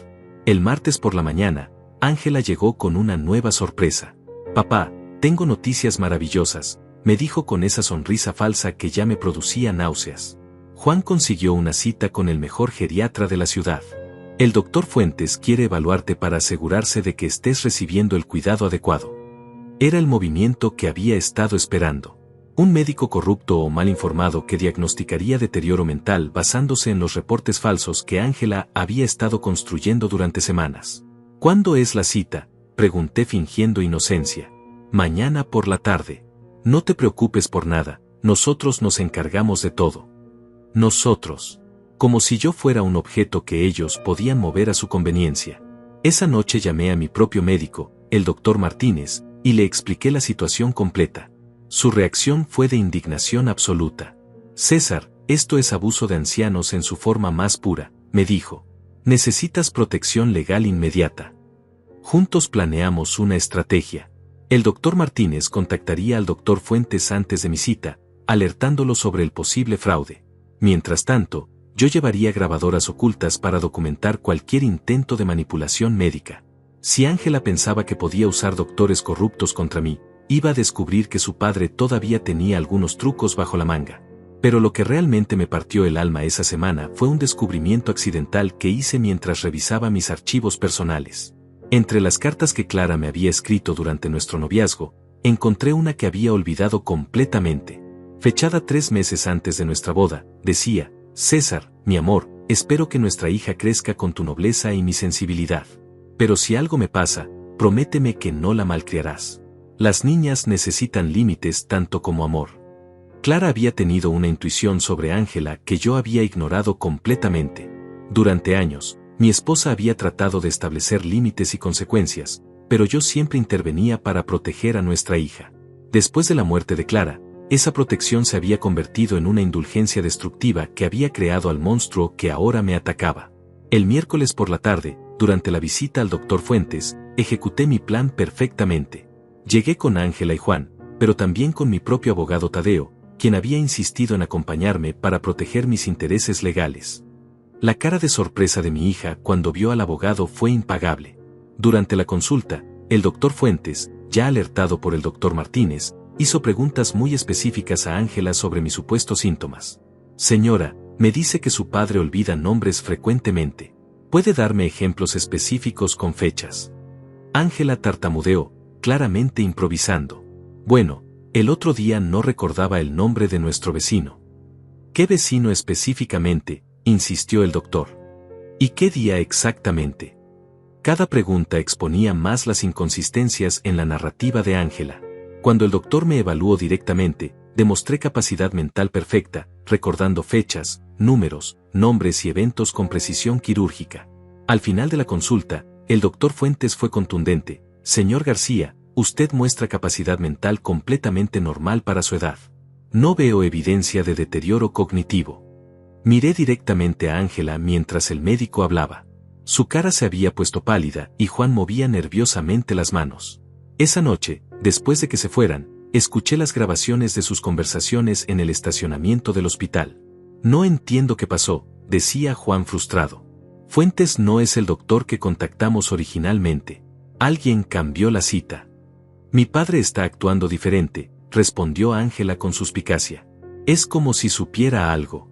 El martes por la mañana, Ángela llegó con una nueva sorpresa. «Papá, tengo noticias maravillosas», me dijo con esa sonrisa falsa que ya me producía náuseas. Juan consiguió una cita con el mejor geriatra de la ciudad. El doctor Fuentes quiere evaluarte para asegurarse de que estés recibiendo el cuidado adecuado. Era el movimiento que había estado esperando. Un médico corrupto o mal informado que diagnosticaría deterioro mental basándose en los reportes falsos que Ángela había estado construyendo durante semanas. «¿Cuándo es la cita?», pregunté fingiendo inocencia. «Mañana por la tarde. No te preocupes por nada, nosotros nos encargamos de todo». Nosotros. Como si yo fuera un objeto que ellos podían mover a su conveniencia. Esa noche llamé a mi propio médico, el doctor Martínez, y le expliqué la situación completa. Su reacción fue de indignación absoluta. «César, esto es abuso de ancianos en su forma más pura», me dijo. «Necesitas protección legal inmediata». Juntos planeamos una estrategia. El doctor Martínez contactaría al doctor Fuentes antes de mi cita, alertándolo sobre el posible fraude. Mientras tanto, yo llevaría grabadoras ocultas para documentar cualquier intento de manipulación médica. Si Ángela pensaba que podía usar doctores corruptos contra mí, iba a descubrir que su padre todavía tenía algunos trucos bajo la manga. Pero lo que realmente me partió el alma esa semana fue un descubrimiento accidental que hice mientras revisaba mis archivos personales. Entre las cartas que Clara me había escrito durante nuestro noviazgo, encontré una que había olvidado completamente. Fechada 3 meses antes de nuestra boda, decía: «César, mi amor, espero que nuestra hija crezca con tu nobleza y mi sensibilidad. Pero si algo me pasa, prométeme que no la malcriarás. Las niñas necesitan límites tanto como amor». Clara había tenido una intuición sobre Ángela que yo había ignorado completamente. Durante años, mi esposa había tratado de establecer límites y consecuencias, pero yo siempre intervenía para proteger a nuestra hija. Después de la muerte de Clara, esa protección se había convertido en una indulgencia destructiva que había creado al monstruo que ahora me atacaba. El miércoles por la tarde, durante la visita al doctor Fuentes, ejecuté mi plan perfectamente. Llegué con Ángela y Juan, pero también con mi propio abogado Tadeo, quien había insistido en acompañarme para proteger mis intereses legales. La cara de sorpresa de mi hija cuando vio al abogado fue impagable. Durante la consulta, el doctor Fuentes, ya alertado por el doctor Martínez, hizo preguntas muy específicas a Ángela sobre mis supuestos síntomas. «Señora, me dice que su padre olvida nombres frecuentemente. ¿Puede darme ejemplos específicos con fechas?». Ángela tartamudeó, claramente improvisando. «Bueno, el otro día no recordaba el nombre de nuestro vecino». «¿Qué vecino específicamente?», insistió el doctor. «¿Y qué día exactamente?». Cada pregunta exponía más las inconsistencias en la narrativa de Ángela. Cuando el doctor me evaluó directamente, demostré capacidad mental perfecta, recordando fechas, números, nombres y eventos con precisión quirúrgica. Al final de la consulta, el doctor Fuentes fue contundente: «Señor García, usted muestra capacidad mental completamente normal para su edad. No veo evidencia de deterioro cognitivo. Miré directamente a Ángela mientras el médico hablaba. Su cara se había puesto pálida y Juan movía nerviosamente las manos. Esa noche, después de que se fueran, escuché las grabaciones de sus conversaciones en el estacionamiento del hospital. No entiendo qué pasó, decía Juan frustrado. Fuentes no es el doctor que contactamos originalmente. Alguien cambió la cita. Mi padre está actuando diferente, respondió Ángela con suspicacia. Es como si supiera algo.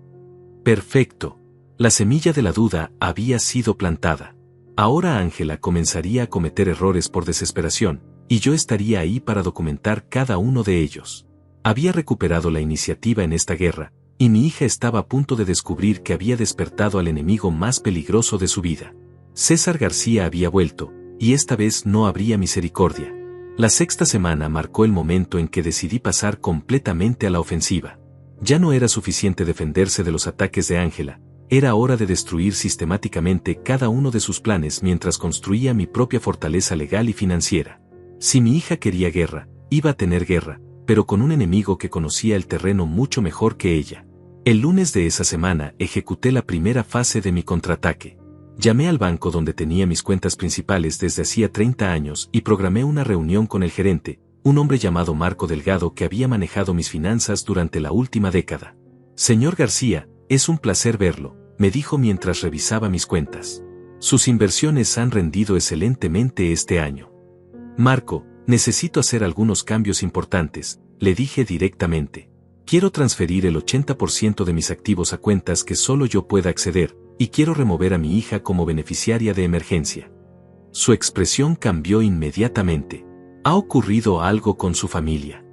Perfecto. La semilla de la duda había sido plantada. Ahora Ángela comenzaría a cometer errores por desesperación, y yo estaría ahí para documentar cada uno de ellos. Había recuperado la iniciativa en esta guerra, y mi hija estaba a punto de descubrir que había despertado al enemigo más peligroso de su vida. César García había vuelto, y esta vez no habría misericordia. La sexta semana marcó el momento en que decidí pasar completamente a la ofensiva. Ya no era suficiente defenderse de los ataques de Ángela, era hora de destruir sistemáticamente cada uno de sus planes mientras construía mi propia fortaleza legal y financiera. Si mi hija quería guerra, iba a tener guerra, pero con un enemigo que conocía el terreno mucho mejor que ella. El lunes de esa semana ejecuté la primera fase de mi contraataque. Llamé al banco donde tenía mis cuentas principales desde hacía 30 años y programé una reunión con el gerente, un hombre llamado Marco Delgado que había manejado mis finanzas durante la última década. Señor García, es un placer verlo, me dijo mientras revisaba mis cuentas. Sus inversiones han rendido excelentemente este año. Marco, necesito hacer algunos cambios importantes, le dije directamente. Quiero transferir el 80% de mis activos a cuentas que solo yo pueda acceder, y quiero remover a mi hija como beneficiaria de emergencia. Su expresión cambió inmediatamente. ¿Ha ocurrido algo con su familia?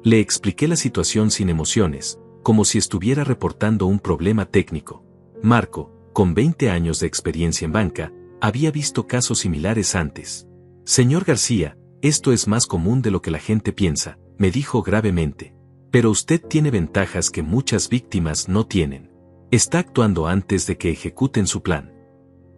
Le expliqué la situación sin emociones, como si estuviera reportando un problema técnico. Marco, con 20 años de experiencia en banca, había visto casos similares antes. Señor García, esto es más común de lo que la gente piensa, me dijo gravemente. Pero usted tiene ventajas que muchas víctimas no tienen. Está actuando antes de que ejecuten su plan.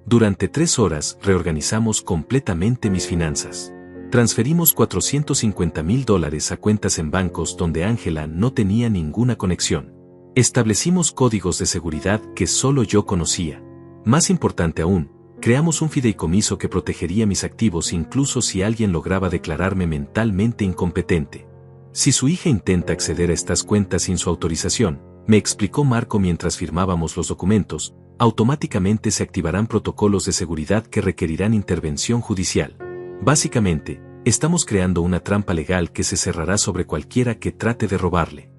Durante 3 horas reorganizamos completamente mis finanzas. Transferimos $450,000 a cuentas en bancos donde Ángela no tenía ninguna conexión. Establecimos códigos de seguridad que solo yo conocía. Más importante aún, creamos un fideicomiso que protegería mis activos incluso si alguien lograba declararme mentalmente incompetente. Si su hija intenta acceder a estas cuentas sin su autorización, me explicó Marco mientras firmábamos los documentos, automáticamente se activarán protocolos de seguridad que requerirán intervención judicial. Básicamente, estamos creando una trampa legal que se cerrará sobre cualquiera que trate de robarle.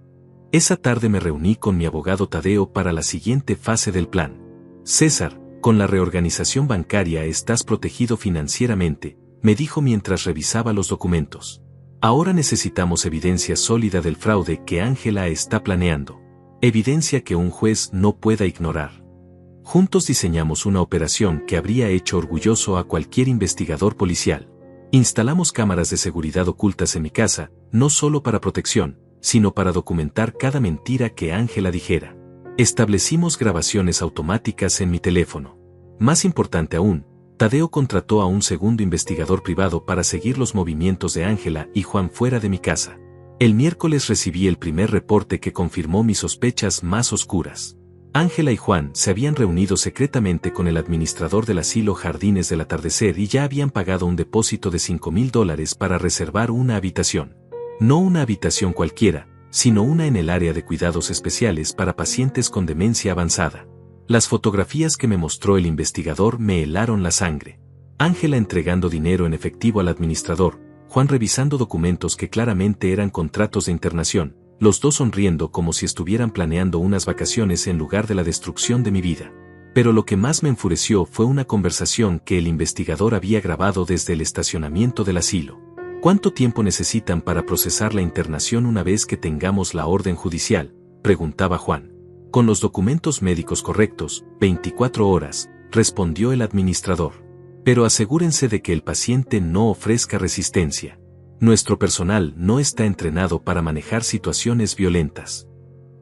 Esa tarde me reuní con mi abogado Tadeo para la siguiente fase del plan. César, con la reorganización bancaria estás protegido financieramente, me dijo mientras revisaba los documentos. Ahora necesitamos evidencia sólida del fraude que Ángela está planeando. Evidencia que un juez no pueda ignorar. Juntos diseñamos una operación que habría hecho orgulloso a cualquier investigador policial. Instalamos cámaras de seguridad ocultas en mi casa, no solo para protección, sino para documentar cada mentira que Ángela dijera. Establecimos grabaciones automáticas en mi teléfono. Más importante aún, Tadeo contrató a un segundo investigador privado para seguir los movimientos de Ángela y Juan fuera de mi casa. El miércoles recibí el primer reporte que confirmó mis sospechas más oscuras. Ángela y Juan se habían reunido secretamente con el administrador del asilo Jardines del Atardecer y ya habían pagado un depósito de $5,000 para reservar una habitación. No una habitación cualquiera, sino una en el área de cuidados especiales para pacientes con demencia avanzada. Las fotografías que me mostró el investigador me helaron la sangre. Ángela entregando dinero en efectivo al administrador, Juan revisando documentos que claramente eran contratos de internación, los dos sonriendo como si estuvieran planeando unas vacaciones en lugar de la destrucción de mi vida. Pero lo que más me enfureció fue una conversación que el investigador había grabado desde el estacionamiento del asilo. ¿Cuánto tiempo necesitan para procesar la internación una vez que tengamos la orden judicial?, preguntaba Juan. Con los documentos médicos correctos, 24 horas, respondió el administrador. Pero asegúrense de que el paciente no ofrezca resistencia. Nuestro personal no está entrenado para manejar situaciones violentas.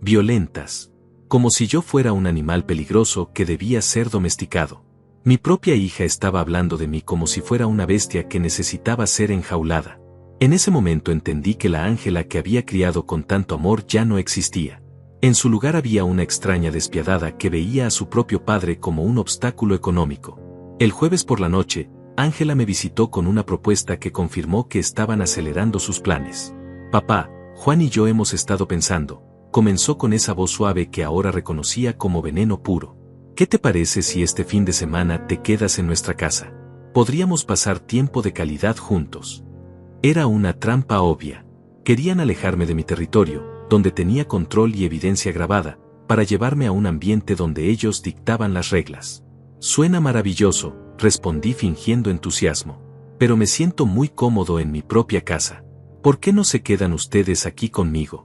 Violentas. Como si yo fuera un animal peligroso que debía ser domesticado. Mi propia hija estaba hablando de mí como si fuera una bestia que necesitaba ser enjaulada. En ese momento entendí que la Ángela que había criado con tanto amor ya no existía. En su lugar había una extraña despiadada que veía a su propio padre como un obstáculo económico. El jueves por la noche, Ángela me visitó con una propuesta que confirmó que estaban acelerando sus planes. Papá, Juan y yo hemos estado pensando, comenzó con esa voz suave que ahora reconocía como veneno puro. ¿Qué te parece si este fin de semana te quedas en nuestra casa? Podríamos pasar tiempo de calidad juntos. Era una trampa obvia. Querían alejarme de mi territorio, donde tenía control y evidencia grabada, para llevarme a un ambiente donde ellos dictaban las reglas. Suena maravilloso, respondí fingiendo entusiasmo. Pero me siento muy cómodo en mi propia casa. ¿Por qué no se quedan ustedes aquí conmigo?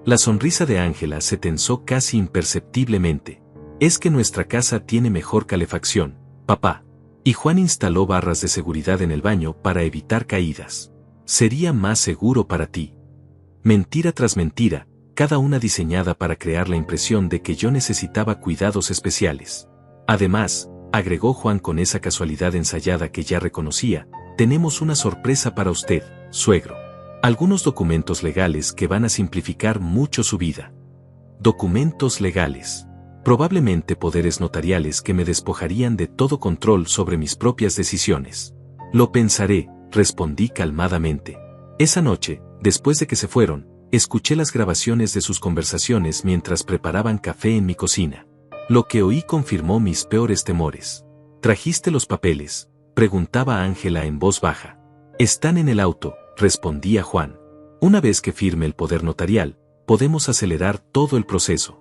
La sonrisa de Ángela se tensó casi imperceptiblemente. Es que nuestra casa tiene mejor calefacción, papá. Y Juan instaló barras de seguridad en el baño para evitar caídas. Sería más seguro para ti. Mentira tras mentira, cada una diseñada para crear la impresión de que yo necesitaba cuidados especiales. Además, agregó Juan con esa casualidad ensayada que ya reconocía, tenemos una sorpresa para usted, suegro. Algunos documentos legales que van a simplificar mucho su vida. Documentos legales. Probablemente poderes notariales que me despojarían de todo control sobre mis propias decisiones. Lo pensaré, respondí calmadamente. Esa noche, después de que se fueron, escuché las grabaciones de sus conversaciones mientras preparaban café en mi cocina. Lo que oí confirmó mis peores temores. ¿Trajiste los papeles?, preguntaba Ángela en voz baja. Están en el auto, respondía Juan. Una vez que firme el poder notarial, podemos acelerar todo el proceso.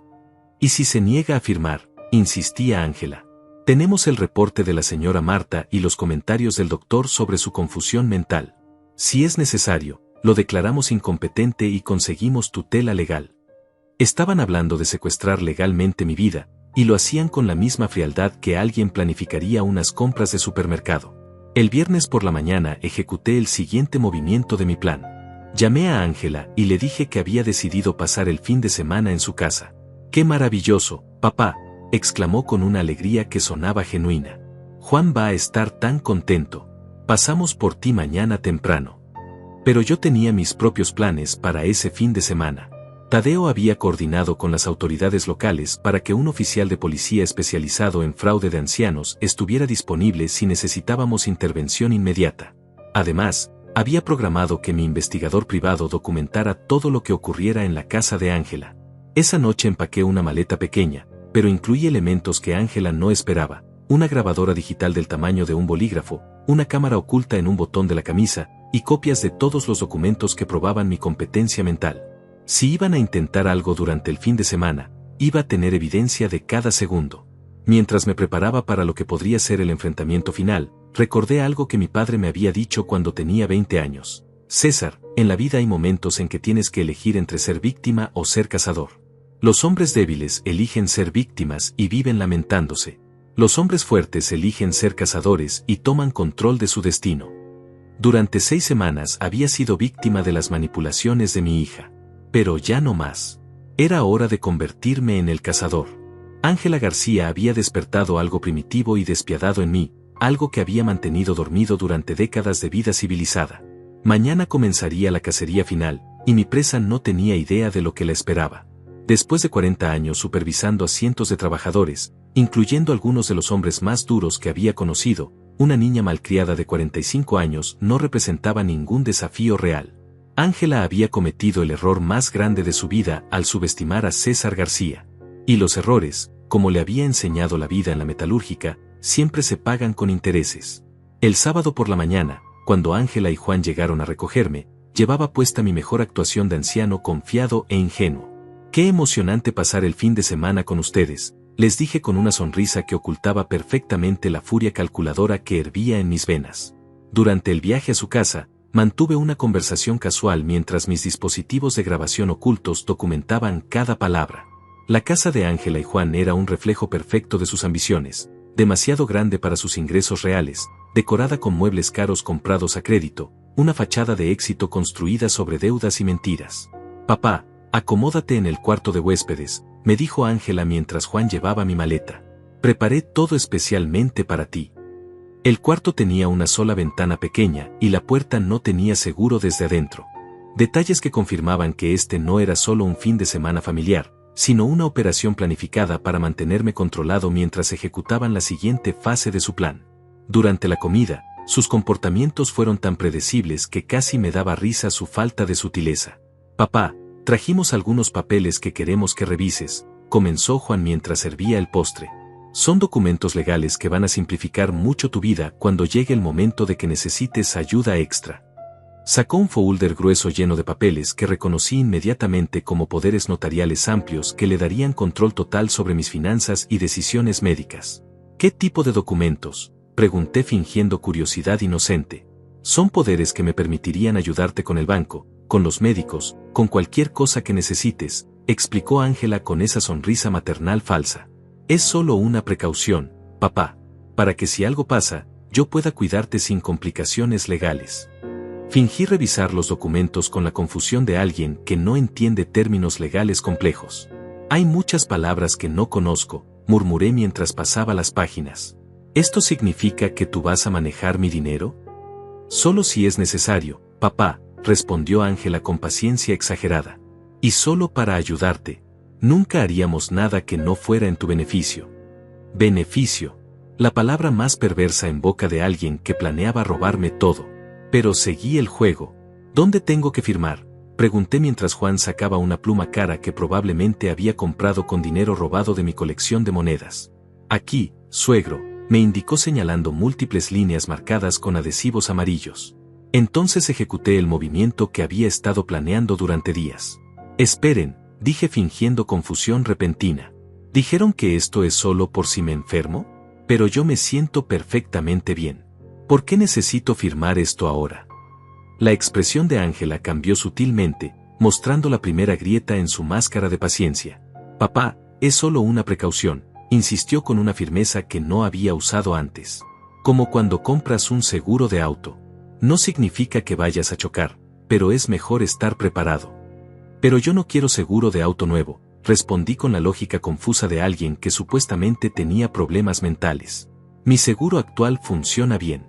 ¿Y si se niega a firmar?, insistía Ángela. Tenemos el reporte de la señora Marta y los comentarios del doctor sobre su confusión mental. Si es necesario, lo declaramos incompetente y conseguimos tutela legal. Estaban hablando de secuestrar legalmente mi vida, y lo hacían con la misma frialdad que alguien planificaría unas compras de supermercado. El viernes por la mañana ejecuté el siguiente movimiento de mi plan. Llamé a Ángela y le dije que había decidido pasar el fin de semana en su casa. ¡Qué maravilloso, papá!, exclamó con una alegría que sonaba genuina. Juan va a estar tan contento. Pasamos por ti mañana temprano. Pero yo tenía mis propios planes para ese fin de semana. Tadeo había coordinado con las autoridades locales para que un oficial de policía especializado en fraude de ancianos estuviera disponible si necesitábamos intervención inmediata. Además, había programado que mi investigador privado documentara todo lo que ocurriera en la casa de Ángela. Esa noche empaqué una maleta pequeña, pero incluía elementos que Ángela no esperaba: una grabadora digital del tamaño de un bolígrafo, una cámara oculta en un botón de la camisa, y copias de todos los documentos que probaban mi competencia mental. Si iban a intentar algo durante el fin de semana, iba a tener evidencia de cada segundo. Mientras me preparaba para lo que podría ser el enfrentamiento final, recordé algo que mi padre me había dicho cuando tenía 20 años. César, en la vida hay momentos en que tienes que elegir entre ser víctima o ser cazador. Los hombres débiles eligen ser víctimas y viven lamentándose. Los hombres fuertes eligen ser cazadores y toman control de su destino. Durante 6 semanas había sido víctima de las manipulaciones de mi hija. Pero ya no más. Era hora de convertirme en el cazador. Ángela García había despertado algo primitivo y despiadado en mí, algo que había mantenido dormido durante décadas de vida civilizada. Mañana comenzaría la cacería final, y mi presa no tenía idea de lo que la esperaba. Después de 40 años supervisando a cientos de trabajadores, incluyendo algunos de los hombres más duros que había conocido, una niña malcriada de 45 años no representaba ningún desafío real. Ángela había cometido el error más grande de su vida al subestimar a César García. Y los errores, como le había enseñado la vida en la metalúrgica, siempre se pagan con intereses. El sábado por la mañana, cuando Ángela y Juan llegaron a recogerme, llevaba puesta mi mejor actuación de anciano confiado e ingenuo. Qué emocionante pasar el fin de semana con ustedes, les dije con una sonrisa que ocultaba perfectamente la furia calculadora que hervía en mis venas. Durante el viaje a su casa, mantuve una conversación casual mientras mis dispositivos de grabación ocultos documentaban cada palabra. La casa de Ángela y Juan era un reflejo perfecto de sus ambiciones, demasiado grande para sus ingresos reales, decorada con muebles caros comprados a crédito, una fachada de éxito construida sobre deudas y mentiras. Papá, acomódate en el cuarto de huéspedes, me dijo Ángela mientras Juan llevaba mi maleta. Preparé todo especialmente para ti. El cuarto tenía una sola ventana pequeña y la puerta no tenía seguro desde adentro. Detalles que confirmaban que este no era solo un fin de semana familiar, sino una operación planificada para mantenerme controlado mientras ejecutaban la siguiente fase de su plan. Durante la comida, sus comportamientos fueron tan predecibles que casi me daba risa su falta de sutileza. «Papá, trajimos algunos papeles que queremos que revises», comenzó Juan mientras servía el postre. «Son documentos legales que van a simplificar mucho tu vida cuando llegue el momento de que necesites ayuda extra». Sacó un folder grueso lleno de papeles que reconocí inmediatamente como poderes notariales amplios que le darían control total sobre mis finanzas y decisiones médicas. «¿Qué tipo de documentos?», pregunté fingiendo curiosidad inocente. «Son poderes que me permitirían ayudarte con el banco, con los médicos, con cualquier cosa que necesites», explicó Ángela con esa sonrisa maternal falsa. «Es solo una precaución, papá, para que si algo pasa, yo pueda cuidarte sin complicaciones legales». Fingí revisar los documentos con la confusión de alguien que no entiende términos legales complejos. «Hay muchas palabras que no conozco», murmuré mientras pasaba las páginas. «¿Esto significa que tú vas a manejar mi dinero?». «Solo si es necesario, papá», respondió Ángela con paciencia exagerada. «Y solo para ayudarte. Nunca haríamos nada que no fuera en tu beneficio». Beneficio. La palabra más perversa en boca de alguien que planeaba robarme todo. Pero seguí el juego. «¿Dónde tengo que firmar?», pregunté mientras Juan sacaba una pluma cara que probablemente había comprado con dinero robado de mi colección de monedas. «Aquí, suegro», me indicó señalando múltiples líneas marcadas con adhesivos amarillos. Entonces ejecuté el movimiento que había estado planeando durante días. «Esperen», dije fingiendo confusión repentina. «¿Dijeron que esto es solo por si me enfermo? Pero yo me siento perfectamente bien. ¿Por qué necesito firmar esto ahora?». La expresión de Ángela cambió sutilmente, mostrando la primera grieta en su máscara de paciencia. «Papá, es solo una precaución», insistió con una firmeza que no había usado antes. «Como cuando compras un seguro de auto. No significa que vayas a chocar, pero es mejor estar preparado». «Pero yo no quiero seguro de auto nuevo», respondí con la lógica confusa de alguien que supuestamente tenía problemas mentales. «Mi seguro actual funciona bien».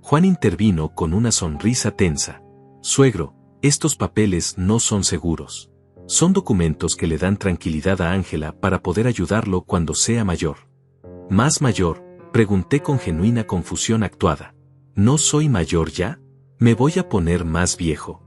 Juan intervino con una sonrisa tensa. «Suegro, estos papeles no son seguros. Son documentos que le dan tranquilidad a Ángela para poder ayudarlo cuando sea mayor». «¿Más mayor?», pregunté con genuina confusión actuada. «¿No soy mayor ya? Me voy a poner más viejo».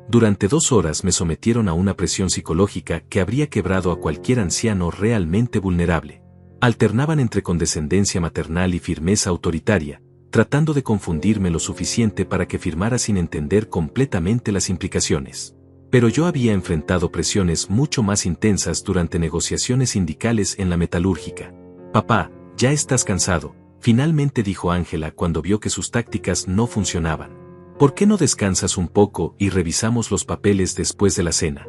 Durante 2 horas me sometieron a una presión psicológica que habría quebrado a cualquier anciano realmente vulnerable. Alternaban entre condescendencia maternal y firmeza autoritaria, tratando de confundirme lo suficiente para que firmara sin entender completamente las implicaciones. Pero yo había enfrentado presiones mucho más intensas durante negociaciones sindicales en la metalúrgica. «Papá, ya estás cansado», finalmente dijo Ángela cuando vio que sus tácticas no funcionaban. «¿Por qué no descansas un poco y revisamos los papeles después de la cena?».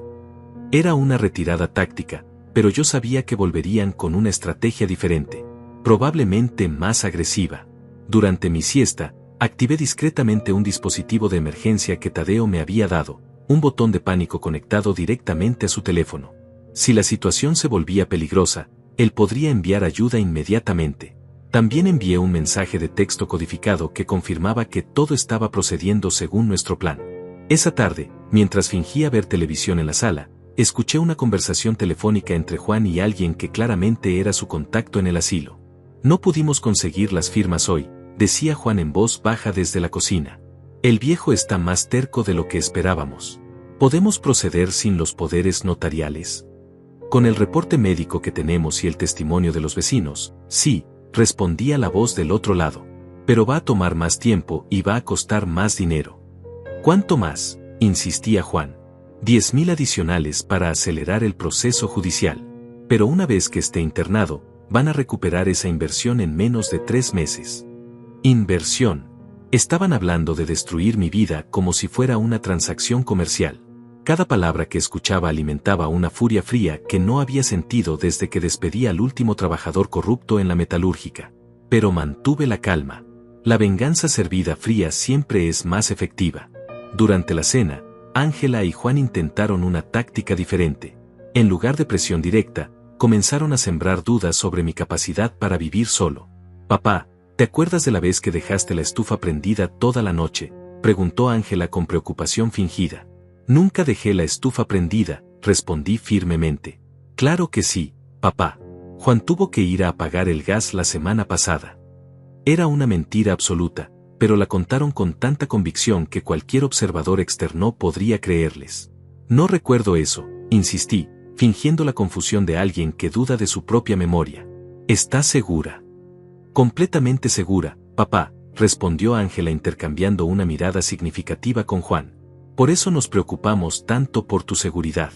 Era una retirada táctica, pero yo sabía que volverían con una estrategia diferente, probablemente más agresiva. Durante mi siesta, activé discretamente un dispositivo de emergencia que Tadeo me había dado, un botón de pánico conectado directamente a su teléfono. Si la situación se volvía peligrosa, él podría enviar ayuda inmediatamente. También envié un mensaje de texto codificado que confirmaba que todo estaba procediendo según nuestro plan. Esa tarde, mientras fingía ver televisión en la sala, escuché una conversación telefónica entre Juan y alguien que claramente era su contacto en el asilo. «No pudimos conseguir las firmas hoy», decía Juan en voz baja desde la cocina. «El viejo está más terco de lo que esperábamos. ¿Podemos proceder sin los poderes notariales?». «Con el reporte médico que tenemos y el testimonio de los vecinos, sí», respondía la voz del otro lado. «Pero va a tomar más tiempo y va a costar más dinero». «¿Cuánto más?», insistía Juan. 10.000 adicionales para acelerar el proceso judicial. Pero una vez que esté internado, van a recuperar esa inversión en menos de 3 meses. Inversión. Estaban hablando de destruir mi vida como si fuera una transacción comercial. Cada palabra que escuchaba alimentaba una furia fría que no había sentido desde que despedí al último trabajador corrupto en la metalúrgica. Pero mantuve la calma. La venganza servida fría siempre es más efectiva. Durante la cena, Ángela y Juan intentaron una táctica diferente. En lugar de presión directa, comenzaron a sembrar dudas sobre mi capacidad para vivir solo. «Papá, ¿Te acuerdas de la vez que dejaste la estufa prendida toda la noche?, preguntó Ángela con preocupación fingida. Nunca dejé la estufa prendida, respondí firmemente. Claro que sí, papá. Juan tuvo que ir a apagar el gas la semana pasada. Era una mentira absoluta, pero la contaron con tanta convicción que cualquier observador externo podría creerles. No recuerdo eso, insistí, fingiendo la confusión de alguien que duda de su propia memoria. ¿Estás segura? Completamente segura, papá, respondió Ángela intercambiando una mirada significativa con Juan. Por eso nos preocupamos tanto por tu seguridad.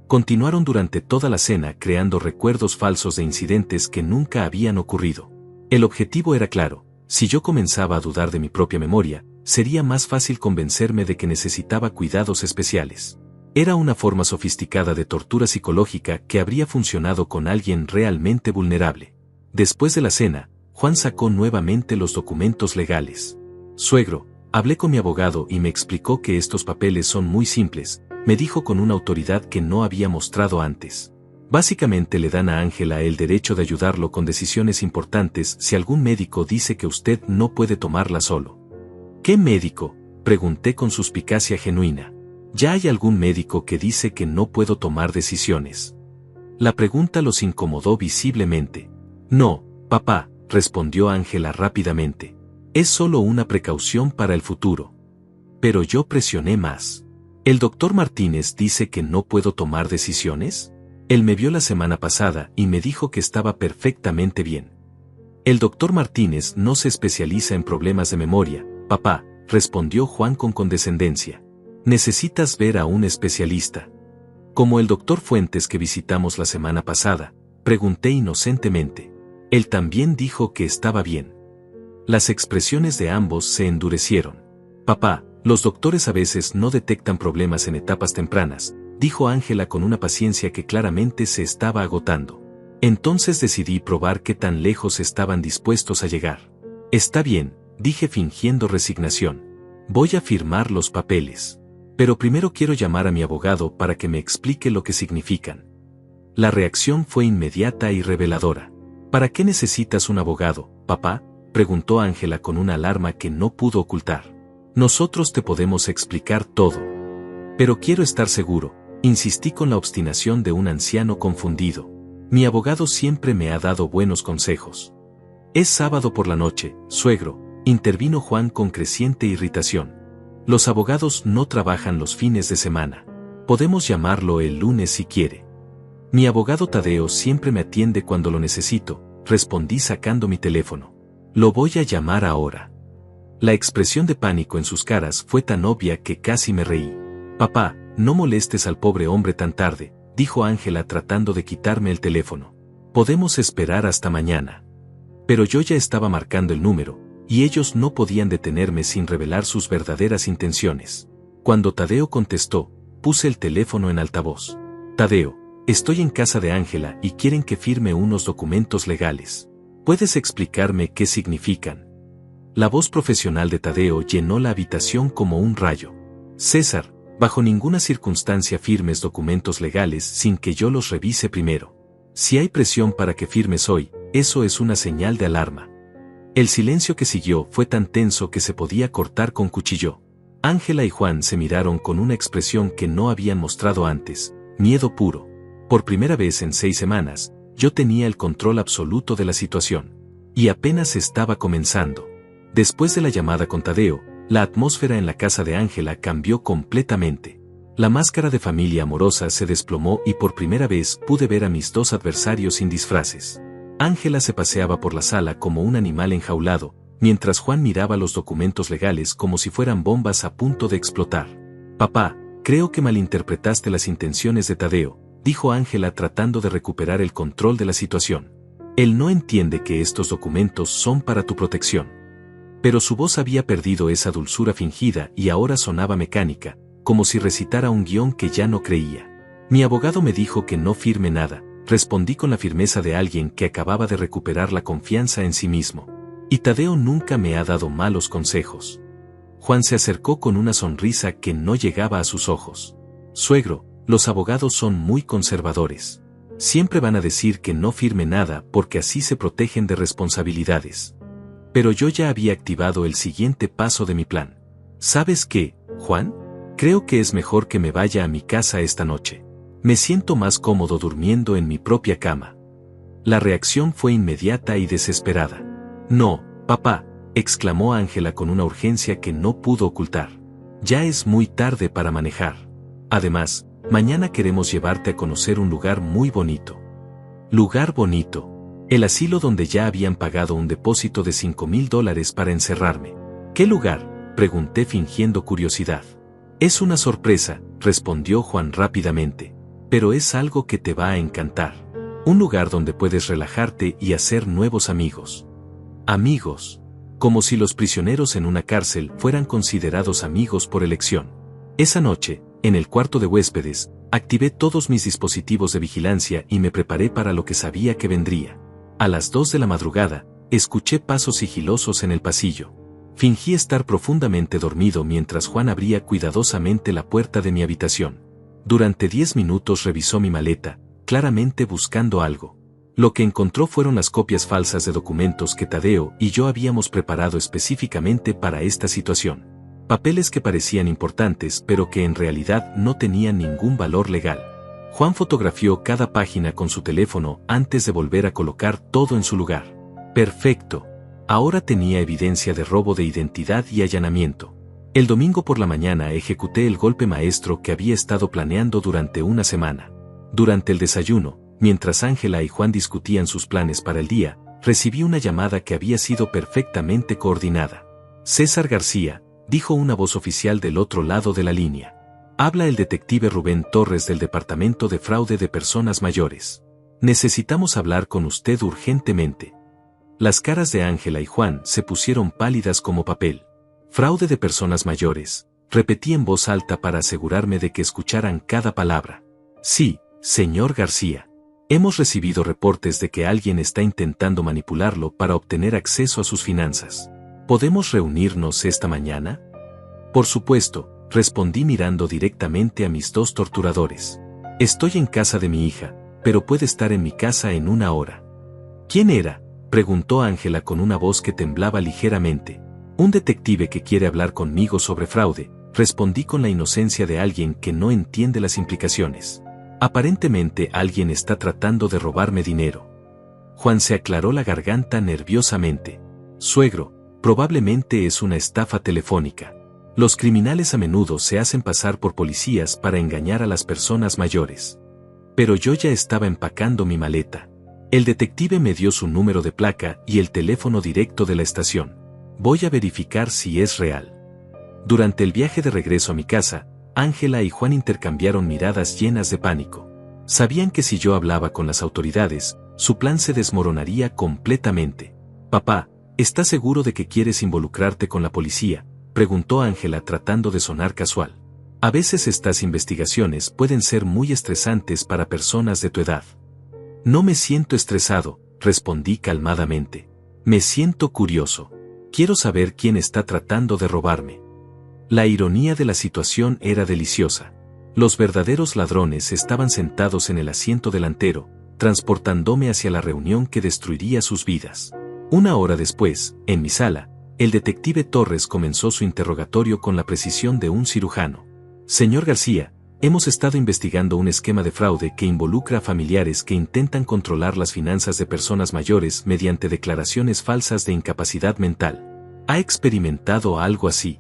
Continuaron durante toda la cena creando recuerdos falsos de incidentes que nunca habían ocurrido. El objetivo era claro: si yo comenzaba a dudar de mi propia memoria, sería más fácil convencerme de que necesitaba cuidados especiales. Era una forma sofisticada de tortura psicológica que habría funcionado con alguien realmente vulnerable. Después de la cena, Juan sacó nuevamente los documentos legales. Suegro, hablé con mi abogado y me explicó que estos papeles son muy simples, me dijo con una autoridad que no había mostrado antes. Básicamente le dan a Ángela el derecho de ayudarlo con decisiones importantes si algún médico dice que usted no puede tomarla solo. ¿Qué médico?, pregunté con suspicacia genuina. ¿Ya hay algún médico que dice que no puedo tomar decisiones? La pregunta los incomodó visiblemente. No, papá, respondió Ángela rápidamente. Es solo una precaución para el futuro. Pero yo presioné más. ¿El doctor Martínez dice que no puedo tomar decisiones? Él me vio la semana pasada y me dijo que estaba perfectamente bien. El doctor Martínez no se especializa en problemas de memoria, papá, respondió Juan con condescendencia. Necesitas ver a un especialista. Como el doctor Fuentes que visitamos la semana pasada, pregunté inocentemente. Él también dijo que estaba bien. Las expresiones de ambos se endurecieron. Papá, los doctores a veces no detectan problemas en etapas tempranas, dijo Ángela con una paciencia que claramente se estaba agotando. Entonces decidí probar qué tan lejos estaban dispuestos a llegar. Está bien, dije fingiendo resignación. Voy a firmar los papeles. Pero primero quiero llamar a mi abogado para que me explique lo que significan. La reacción fue inmediata y reveladora. ¿Para qué necesitas un abogado, papá?, preguntó Ángela con una alarma que no pudo ocultar. Nosotros te podemos explicar todo. Pero quiero estar seguro, insistí con la obstinación de un anciano confundido. Mi abogado siempre me ha dado buenos consejos. Es sábado por la noche, suegro, intervino Juan con creciente irritación. Los abogados no trabajan los fines de semana. Podemos llamarlo el lunes si quiere. Mi abogado Tadeo siempre me atiende cuando lo necesito, respondí sacando mi teléfono. Lo voy a llamar ahora. La expresión de pánico en sus caras fue tan obvia que casi me reí. Papá, no molestes al pobre hombre tan tarde, dijo Ángela tratando de quitarme el teléfono. Podemos esperar hasta mañana. Pero yo ya estaba marcando el número, y ellos no podían detenerme sin revelar sus verdaderas intenciones. Cuando Tadeo contestó, puse el teléfono en altavoz. Tadeo, estoy en casa de Ángela y quieren que firme unos documentos legales. ¿Puedes explicarme qué significan? La voz profesional de Tadeo llenó la habitación como un rayo. César, bajo ninguna circunstancia firmes documentos legales sin que yo los revise primero. Si hay presión para que firmes hoy, eso es una señal de alarma. El silencio que siguió fue tan tenso que se podía cortar con cuchillo. Ángela y Juan se miraron con una expresión que no habían mostrado antes, miedo puro. Por primera vez en 6 semanas, yo tenía el control absoluto de la situación. Y apenas estaba comenzando. Después de la llamada con Tadeo, la atmósfera en la casa de Ángela cambió completamente. La máscara de familia amorosa se desplomó y por primera vez pude ver a mis dos adversarios sin disfraces. Ángela se paseaba por la sala como un animal enjaulado, mientras Juan miraba los documentos legales como si fueran bombas a punto de explotar. Papá, creo que malinterpretaste las intenciones de Tadeo, dijo Ángela tratando de recuperar el control de la situación. Él no entiende que estos documentos son para tu protección. Pero su voz había perdido esa dulzura fingida y ahora sonaba mecánica, como si recitara un guión que ya no creía. Mi abogado me dijo que no firme nada, respondí con la firmeza de alguien que acababa de recuperar la confianza en sí mismo. Y Tadeo nunca me ha dado malos consejos. Juan se acercó con una sonrisa que no llegaba a sus ojos. Suegro, los abogados son muy conservadores. Siempre van a decir que no firme nada porque así se protegen de responsabilidades. Pero yo ya había activado el siguiente paso de mi plan. ¿Sabes qué, Juan? Creo que es mejor que me vaya a mi casa esta noche. Me siento más cómodo durmiendo en mi propia cama. La reacción fue inmediata y desesperada. No, papá, exclamó Ángela con una urgencia que no pudo ocultar. Ya es muy tarde para manejar. Además, mañana queremos llevarte a conocer un lugar muy bonito. Lugar bonito. El asilo donde ya habían pagado un depósito de $5,000 para encerrarme. ¿Qué lugar?, pregunté fingiendo curiosidad. Es una sorpresa, respondió Juan rápidamente. Pero es algo que te va a encantar. Un lugar donde puedes relajarte y hacer nuevos amigos. Amigos. Como si los prisioneros en una cárcel fueran considerados amigos por elección. Esa noche, en el cuarto de huéspedes, activé todos mis dispositivos de vigilancia y me preparé para lo que sabía que vendría. A las 2 de la madrugada, escuché pasos sigilosos en el pasillo. Fingí estar profundamente dormido mientras Juan abría cuidadosamente la puerta de mi habitación. Durante 10 minutos revisó mi maleta, claramente buscando algo. Lo que encontró fueron las copias falsas de documentos que Tadeo y yo habíamos preparado específicamente para esta situación. Papeles que parecían importantes pero que en realidad no tenían ningún valor legal. Juan fotografió cada página con su teléfono antes de volver a colocar todo en su lugar. Perfecto. Ahora tenía evidencia de robo de identidad y allanamiento. El domingo por la mañana ejecuté el golpe maestro que había estado planeando durante una semana. Durante el desayuno, mientras Ángela y Juan discutían sus planes para el día, recibí una llamada que había sido perfectamente coordinada. César García, dijo una voz oficial del otro lado de la línea. Habla el detective Rubén Torres del Departamento de Fraude de Personas Mayores. Necesitamos hablar con usted urgentemente. Las caras de Ángela y Juan se pusieron pálidas como papel. Fraude de personas mayores, repetí en voz alta para asegurarme de que escucharan cada palabra. Sí, señor García. Hemos recibido reportes de que alguien está intentando manipularlo para obtener acceso a sus finanzas. ¿Podemos reunirnos esta mañana? Por supuesto, respondí mirando directamente a mis dos torturadores. Estoy en casa de mi hija, pero puede estar en mi casa en una hora. ¿Quién era?, preguntó Ángela con una voz que temblaba ligeramente. Un detective que quiere hablar conmigo sobre fraude, respondí con la inocencia de alguien que no entiende las implicaciones. Aparentemente alguien está tratando de robarme dinero. Juan se aclaró la garganta nerviosamente. Suegro, probablemente es una estafa telefónica. Los criminales a menudo se hacen pasar por policías para engañar a las personas mayores. Pero yo ya estaba empacando mi maleta. El detective me dio su número de placa y el teléfono directo de la estación. Voy a verificar si es real. Durante el viaje de regreso a mi casa, Ángela y Juan intercambiaron miradas llenas de pánico. Sabían que si yo hablaba con las autoridades, su plan se desmoronaría completamente. Papá, ¿estás seguro de que quieres involucrarte con la policía?, preguntó Ángela tratando de sonar casual. A veces estas investigaciones pueden ser muy estresantes para personas de tu edad. No me siento estresado, respondí calmadamente. Me siento curioso. Quiero saber quién está tratando de robarme. La ironía de la situación era deliciosa. Los verdaderos ladrones estaban sentados en el asiento delantero, transportándome hacia la reunión que destruiría sus vidas. Una hora después, en mi sala, el detective Torres comenzó su interrogatorio con la precisión de un cirujano. Señor García, hemos estado investigando un esquema de fraude que involucra a familiares que intentan controlar las finanzas de personas mayores mediante declaraciones falsas de incapacidad mental. ¿Ha experimentado algo así?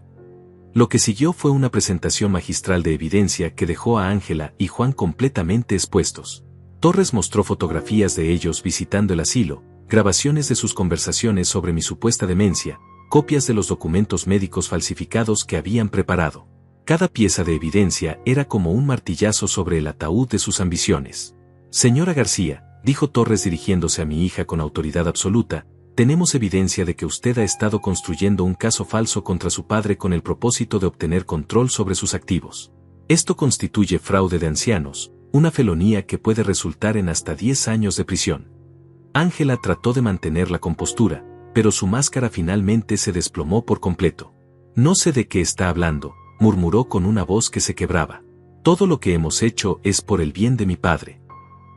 Lo que siguió fue una presentación magistral de evidencia que dejó a Ángela y Juan completamente expuestos. Torres mostró fotografías de ellos visitando el asilo, grabaciones de sus conversaciones sobre mi supuesta demencia, copias de los documentos médicos falsificados que habían preparado. Cada pieza de evidencia era como un martillazo sobre el ataúd de sus ambiciones. Señora García, dijo Torres dirigiéndose a mi hija con autoridad absoluta, tenemos evidencia de que usted ha estado construyendo un caso falso contra su padre con el propósito de obtener control sobre sus activos. Esto constituye fraude de ancianos, una felonía que puede resultar en hasta 10 años de prisión. Ángela trató de mantener la compostura, pero su máscara finalmente se desplomó por completo. No sé de qué está hablando, murmuró con una voz que se quebraba. Todo lo que hemos hecho es por el bien de mi padre.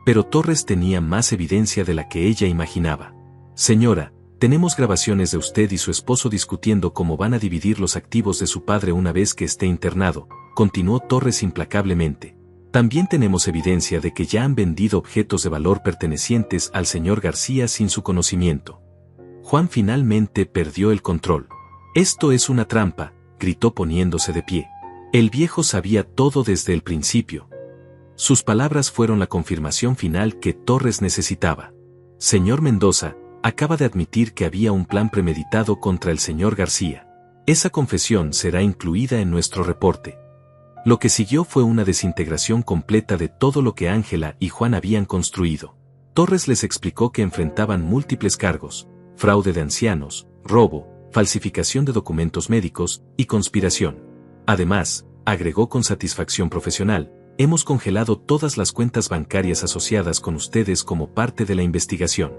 Pero Torres tenía más evidencia de la que ella imaginaba. Señora, Tenemos grabaciones de usted y su esposo discutiendo cómo van a dividir los activos de su padre una vez que esté internado, continuó Torres implacablemente. También tenemos evidencia de que ya han vendido objetos de valor pertenecientes al señor García sin su conocimiento. Juan finalmente perdió el control. Esto es una trampa, gritó poniéndose de pie. El viejo sabía todo desde el principio. Sus palabras fueron la confirmación final que Torres necesitaba. Señor Mendoza, acaba de admitir que había un plan premeditado contra el señor García. Esa confesión será incluida en nuestro reporte. Lo que siguió fue una desintegración completa de todo lo que Ángela y Juan habían construido. Torres les explicó que enfrentaban múltiples cargos: fraude de ancianos, robo, falsificación de documentos médicos y conspiración. Además, agregó con satisfacción profesional, hemos congelado todas las cuentas bancarias asociadas con ustedes como parte de la investigación.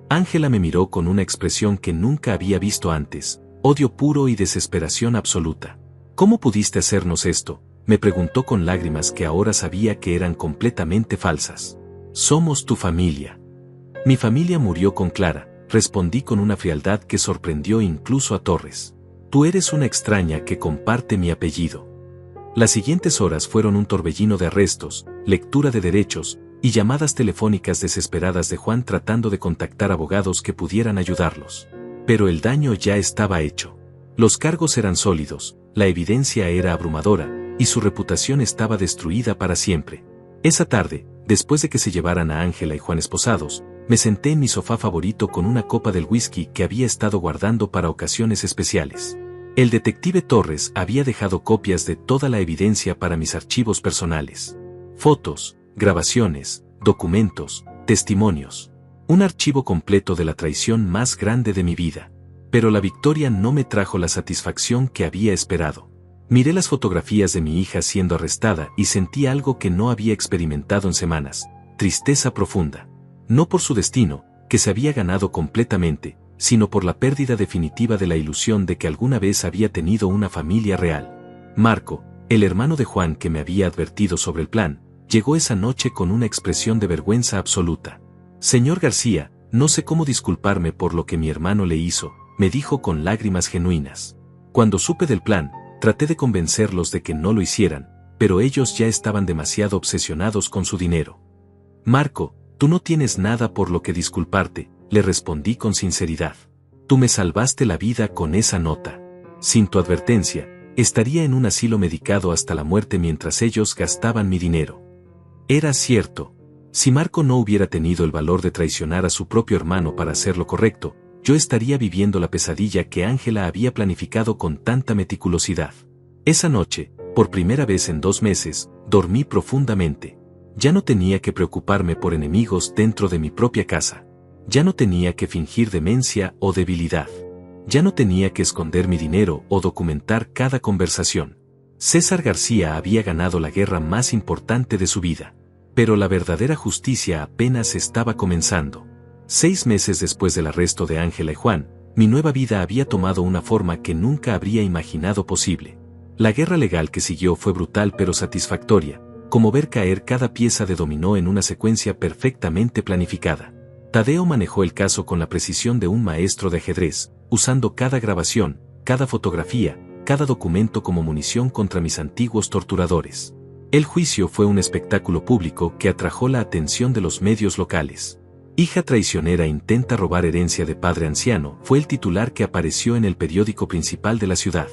Ángela me miró con una expresión que nunca había visto antes, odio puro y desesperación absoluta. ¿Cómo pudiste hacernos esto?, me preguntó con lágrimas que ahora sabía que eran completamente falsas. Somos tu familia. Mi familia murió con Clara, respondí con una frialdad que sorprendió incluso a Torres. Tú eres una extraña que comparte mi apellido. Las siguientes horas fueron un torbellino de arrestos, lectura de derechos, y llamadas telefónicas desesperadas de Juan tratando de contactar abogados que pudieran ayudarlos. Pero el daño ya estaba hecho. Los cargos eran sólidos, la evidencia era abrumadora, y su reputación estaba destruida para siempre. Esa tarde, después de que se llevaran a Ángela y Juan esposados, me senté en mi sofá favorito con una copa del whisky que había estado guardando para ocasiones especiales. El detective Torres había dejado copias de toda la evidencia para mis archivos personales. Fotos, grabaciones, documentos, testimonios. Un archivo completo de la traición más grande de mi vida. Pero la victoria no me trajo la satisfacción que había esperado. Miré las fotografías de mi hija siendo arrestada y sentí algo que no había experimentado en semanas: tristeza profunda. No por su destino, que se había ganado completamente, sino por la pérdida definitiva de la ilusión de que alguna vez había tenido una familia real. Marco, el hermano de Juan que me había advertido sobre el plan, llegó esa noche con una expresión de vergüenza absoluta. Señor García, no sé cómo disculparme por lo que mi hermano le hizo, me dijo con lágrimas genuinas. Cuando supe del plan, traté de convencerlos de que no lo hicieran, pero ellos ya estaban demasiado obsesionados con su dinero. Marco, tú no tienes nada por lo que disculparte, le respondí con sinceridad. Tú me salvaste la vida con esa nota. Sin tu advertencia, estaría en un asilo medicado hasta la muerte mientras ellos gastaban mi dinero. Era cierto. Si Marco no hubiera tenido el valor de traicionar a su propio hermano para hacer lo correcto, yo estaría viviendo la pesadilla que Ángela había planificado con tanta meticulosidad. Esa noche, por primera vez en 2 meses, dormí profundamente. Ya no tenía que preocuparme por enemigos dentro de mi propia casa. Ya no tenía que fingir demencia o debilidad. Ya no tenía que esconder mi dinero o documentar cada conversación. César García había ganado la guerra más importante de su vida. Pero la verdadera justicia apenas estaba comenzando. 6 meses después del arresto de Ángela y Juan, mi nueva vida había tomado una forma que nunca habría imaginado posible. La guerra legal que siguió fue brutal pero satisfactoria, como ver caer cada pieza de dominó en una secuencia perfectamente planificada. Tadeo manejó el caso con la precisión de un maestro de ajedrez, usando cada grabación, cada fotografía, cada documento como munición contra mis antiguos torturadores. El juicio fue un espectáculo público que atrajo la atención de los medios locales. Hija traicionera intenta robar herencia de padre anciano fue el titular que apareció en el periódico principal de la ciudad.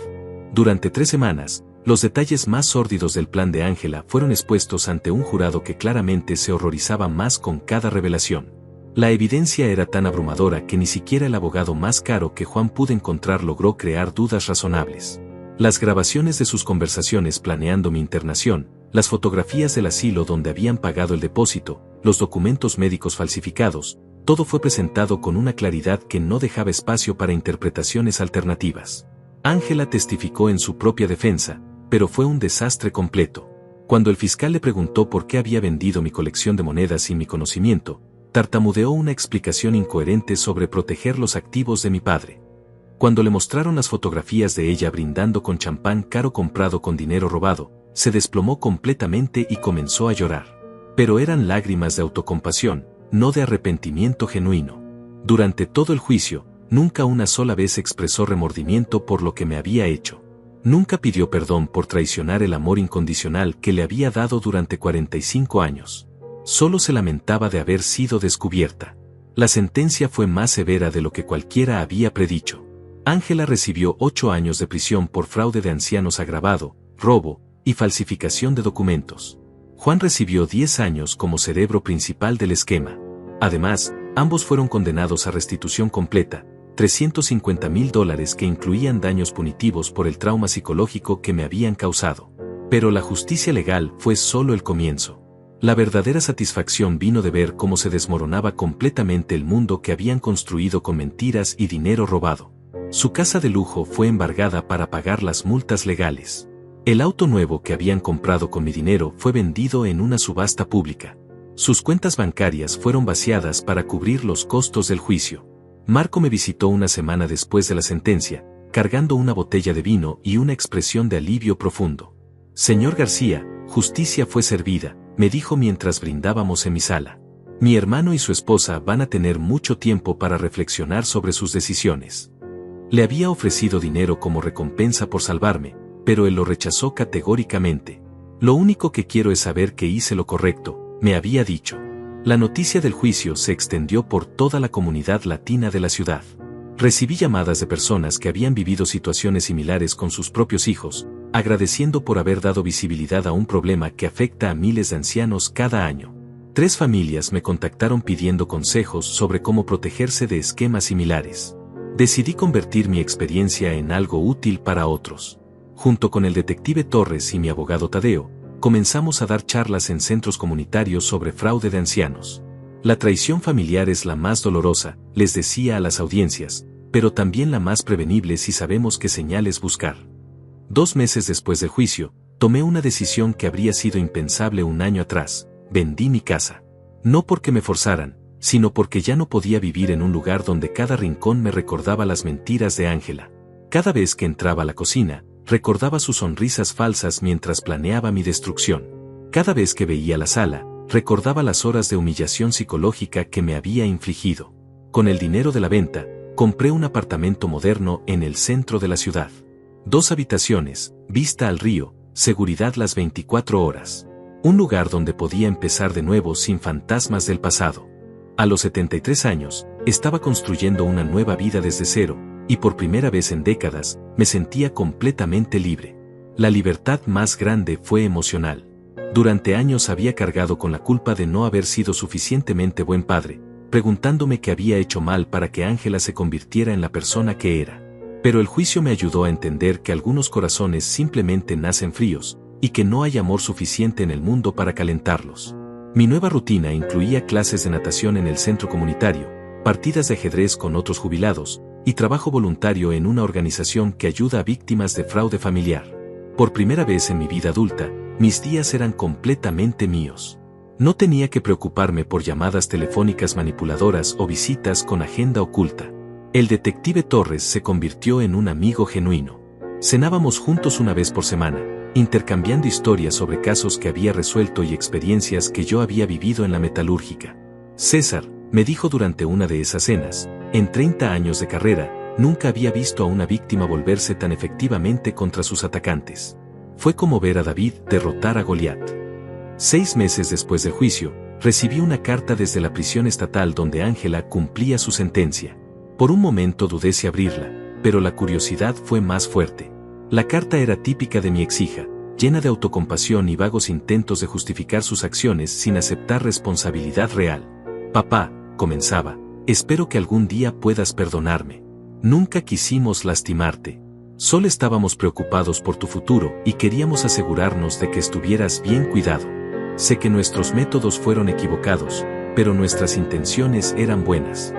Durante 3 semanas, los detalles más sórdidos del plan de Ángela fueron expuestos ante un jurado que claramente se horrorizaba más con cada revelación. La evidencia era tan abrumadora que ni siquiera el abogado más caro que Juan pudo encontrar logró crear dudas razonables. Las grabaciones de sus conversaciones planeando mi internación, las fotografías del asilo donde habían pagado el depósito, los documentos médicos falsificados, todo fue presentado con una claridad que no dejaba espacio para interpretaciones alternativas. Ángela testificó en su propia defensa, pero fue un desastre completo. Cuando el fiscal le preguntó por qué había vendido mi colección de monedas sin mi conocimiento, tartamudeó una explicación incoherente sobre proteger los activos de mi padre. Cuando le mostraron las fotografías de ella brindando con champán caro comprado con dinero robado, se desplomó completamente y comenzó a llorar. Pero eran lágrimas de autocompasión, no de arrepentimiento genuino. Durante todo el juicio, nunca una sola vez expresó remordimiento por lo que me había hecho. Nunca pidió perdón por traicionar el amor incondicional que le había dado durante 45 años. Solo se lamentaba de haber sido descubierta. La sentencia fue más severa de lo que cualquiera había predicho. Ángela recibió 8 años de prisión por fraude de ancianos agravado, robo y falsificación de documentos. Juan recibió 10 años como cerebro principal del esquema. Además, ambos fueron condenados a restitución completa, $350,000 que incluían daños punitivos por el trauma psicológico que me habían causado. Pero la justicia legal fue solo el comienzo. La verdadera satisfacción vino de ver cómo se desmoronaba completamente el mundo que habían construido con mentiras y dinero robado. Su casa de lujo fue embargada para pagar las multas legales. El auto nuevo que habían comprado con mi dinero fue vendido en una subasta pública. Sus cuentas bancarias fueron vaciadas para cubrir los costos del juicio. Marco me visitó una semana después de la sentencia, cargando una botella de vino y una expresión de alivio profundo. Señor García, justicia fue servida, me dijo mientras brindábamos en mi sala. Mi hermano y su esposa van a tener mucho tiempo para reflexionar sobre sus decisiones. Le había ofrecido dinero como recompensa por salvarme, pero él lo rechazó categóricamente. Lo único que quiero es saber que hice lo correcto, me había dicho. La noticia del juicio se extendió por toda la comunidad latina de la ciudad. Recibí llamadas de personas que habían vivido situaciones similares con sus propios hijos, agradeciendo por haber dado visibilidad a un problema que afecta a miles de ancianos cada año. 3 familias me contactaron pidiendo consejos sobre cómo protegerse de esquemas similares. Decidí convertir mi experiencia en algo útil para otros. Junto con el detective Torres y mi abogado Tadeo, comenzamos a dar charlas en centros comunitarios sobre fraude de ancianos. La traición familiar es la más dolorosa, les decía a las audiencias, pero también la más prevenible si sabemos qué señales buscar. 2 meses después del juicio, tomé una decisión que habría sido impensable un año atrás: vendí mi casa. No porque me forzaran, sino porque ya no podía vivir en un lugar donde cada rincón me recordaba las mentiras de Ángela. Cada vez que entraba a la cocina, recordaba sus sonrisas falsas mientras planeaba mi destrucción. Cada vez que veía la sala, recordaba las horas de humillación psicológica que me había infligido. Con el dinero de la venta, compré un apartamento moderno en el centro de la ciudad. 2 habitaciones, vista al río, seguridad las 24 horas. Un lugar donde podía empezar de nuevo sin fantasmas del pasado. A los 73 años, estaba construyendo una nueva vida desde cero, y por primera vez en décadas, me sentía completamente libre. La libertad más grande fue emocional. Durante años había cargado con la culpa de no haber sido suficientemente buen padre, preguntándome qué había hecho mal para que Ángela se convirtiera en la persona que era. Pero el juicio me ayudó a entender que algunos corazones simplemente nacen fríos, y que no hay amor suficiente en el mundo para calentarlos. Mi nueva rutina incluía clases de natación en el centro comunitario, partidas de ajedrez con otros jubilados, y trabajo voluntario en una organización que ayuda a víctimas de fraude familiar. Por primera vez en mi vida adulta, mis días eran completamente míos. No tenía que preocuparme por llamadas telefónicas manipuladoras o visitas con agenda oculta. El detective Torres se convirtió en un amigo genuino. Cenábamos juntos una vez por semana, intercambiando historias sobre casos que había resuelto y experiencias que yo había vivido en la metalúrgica. César, me dijo durante una de esas cenas, en 30 años de carrera, nunca había visto a una víctima volverse tan efectivamente contra sus atacantes. Fue como ver a David derrotar a Goliat. 6 meses después del juicio, recibí una carta desde la prisión estatal donde Ángela cumplía su sentencia. Por un momento dudé si abrirla, pero la curiosidad fue más fuerte. La carta era típica de mi exhija, llena de autocompasión y vagos intentos de justificar sus acciones sin aceptar responsabilidad real. Papá, comenzaba, espero que algún día puedas perdonarme. Nunca quisimos lastimarte. Solo estábamos preocupados por tu futuro y queríamos asegurarnos de que estuvieras bien cuidado. Sé que nuestros métodos fueron equivocados, pero nuestras intenciones eran buenas.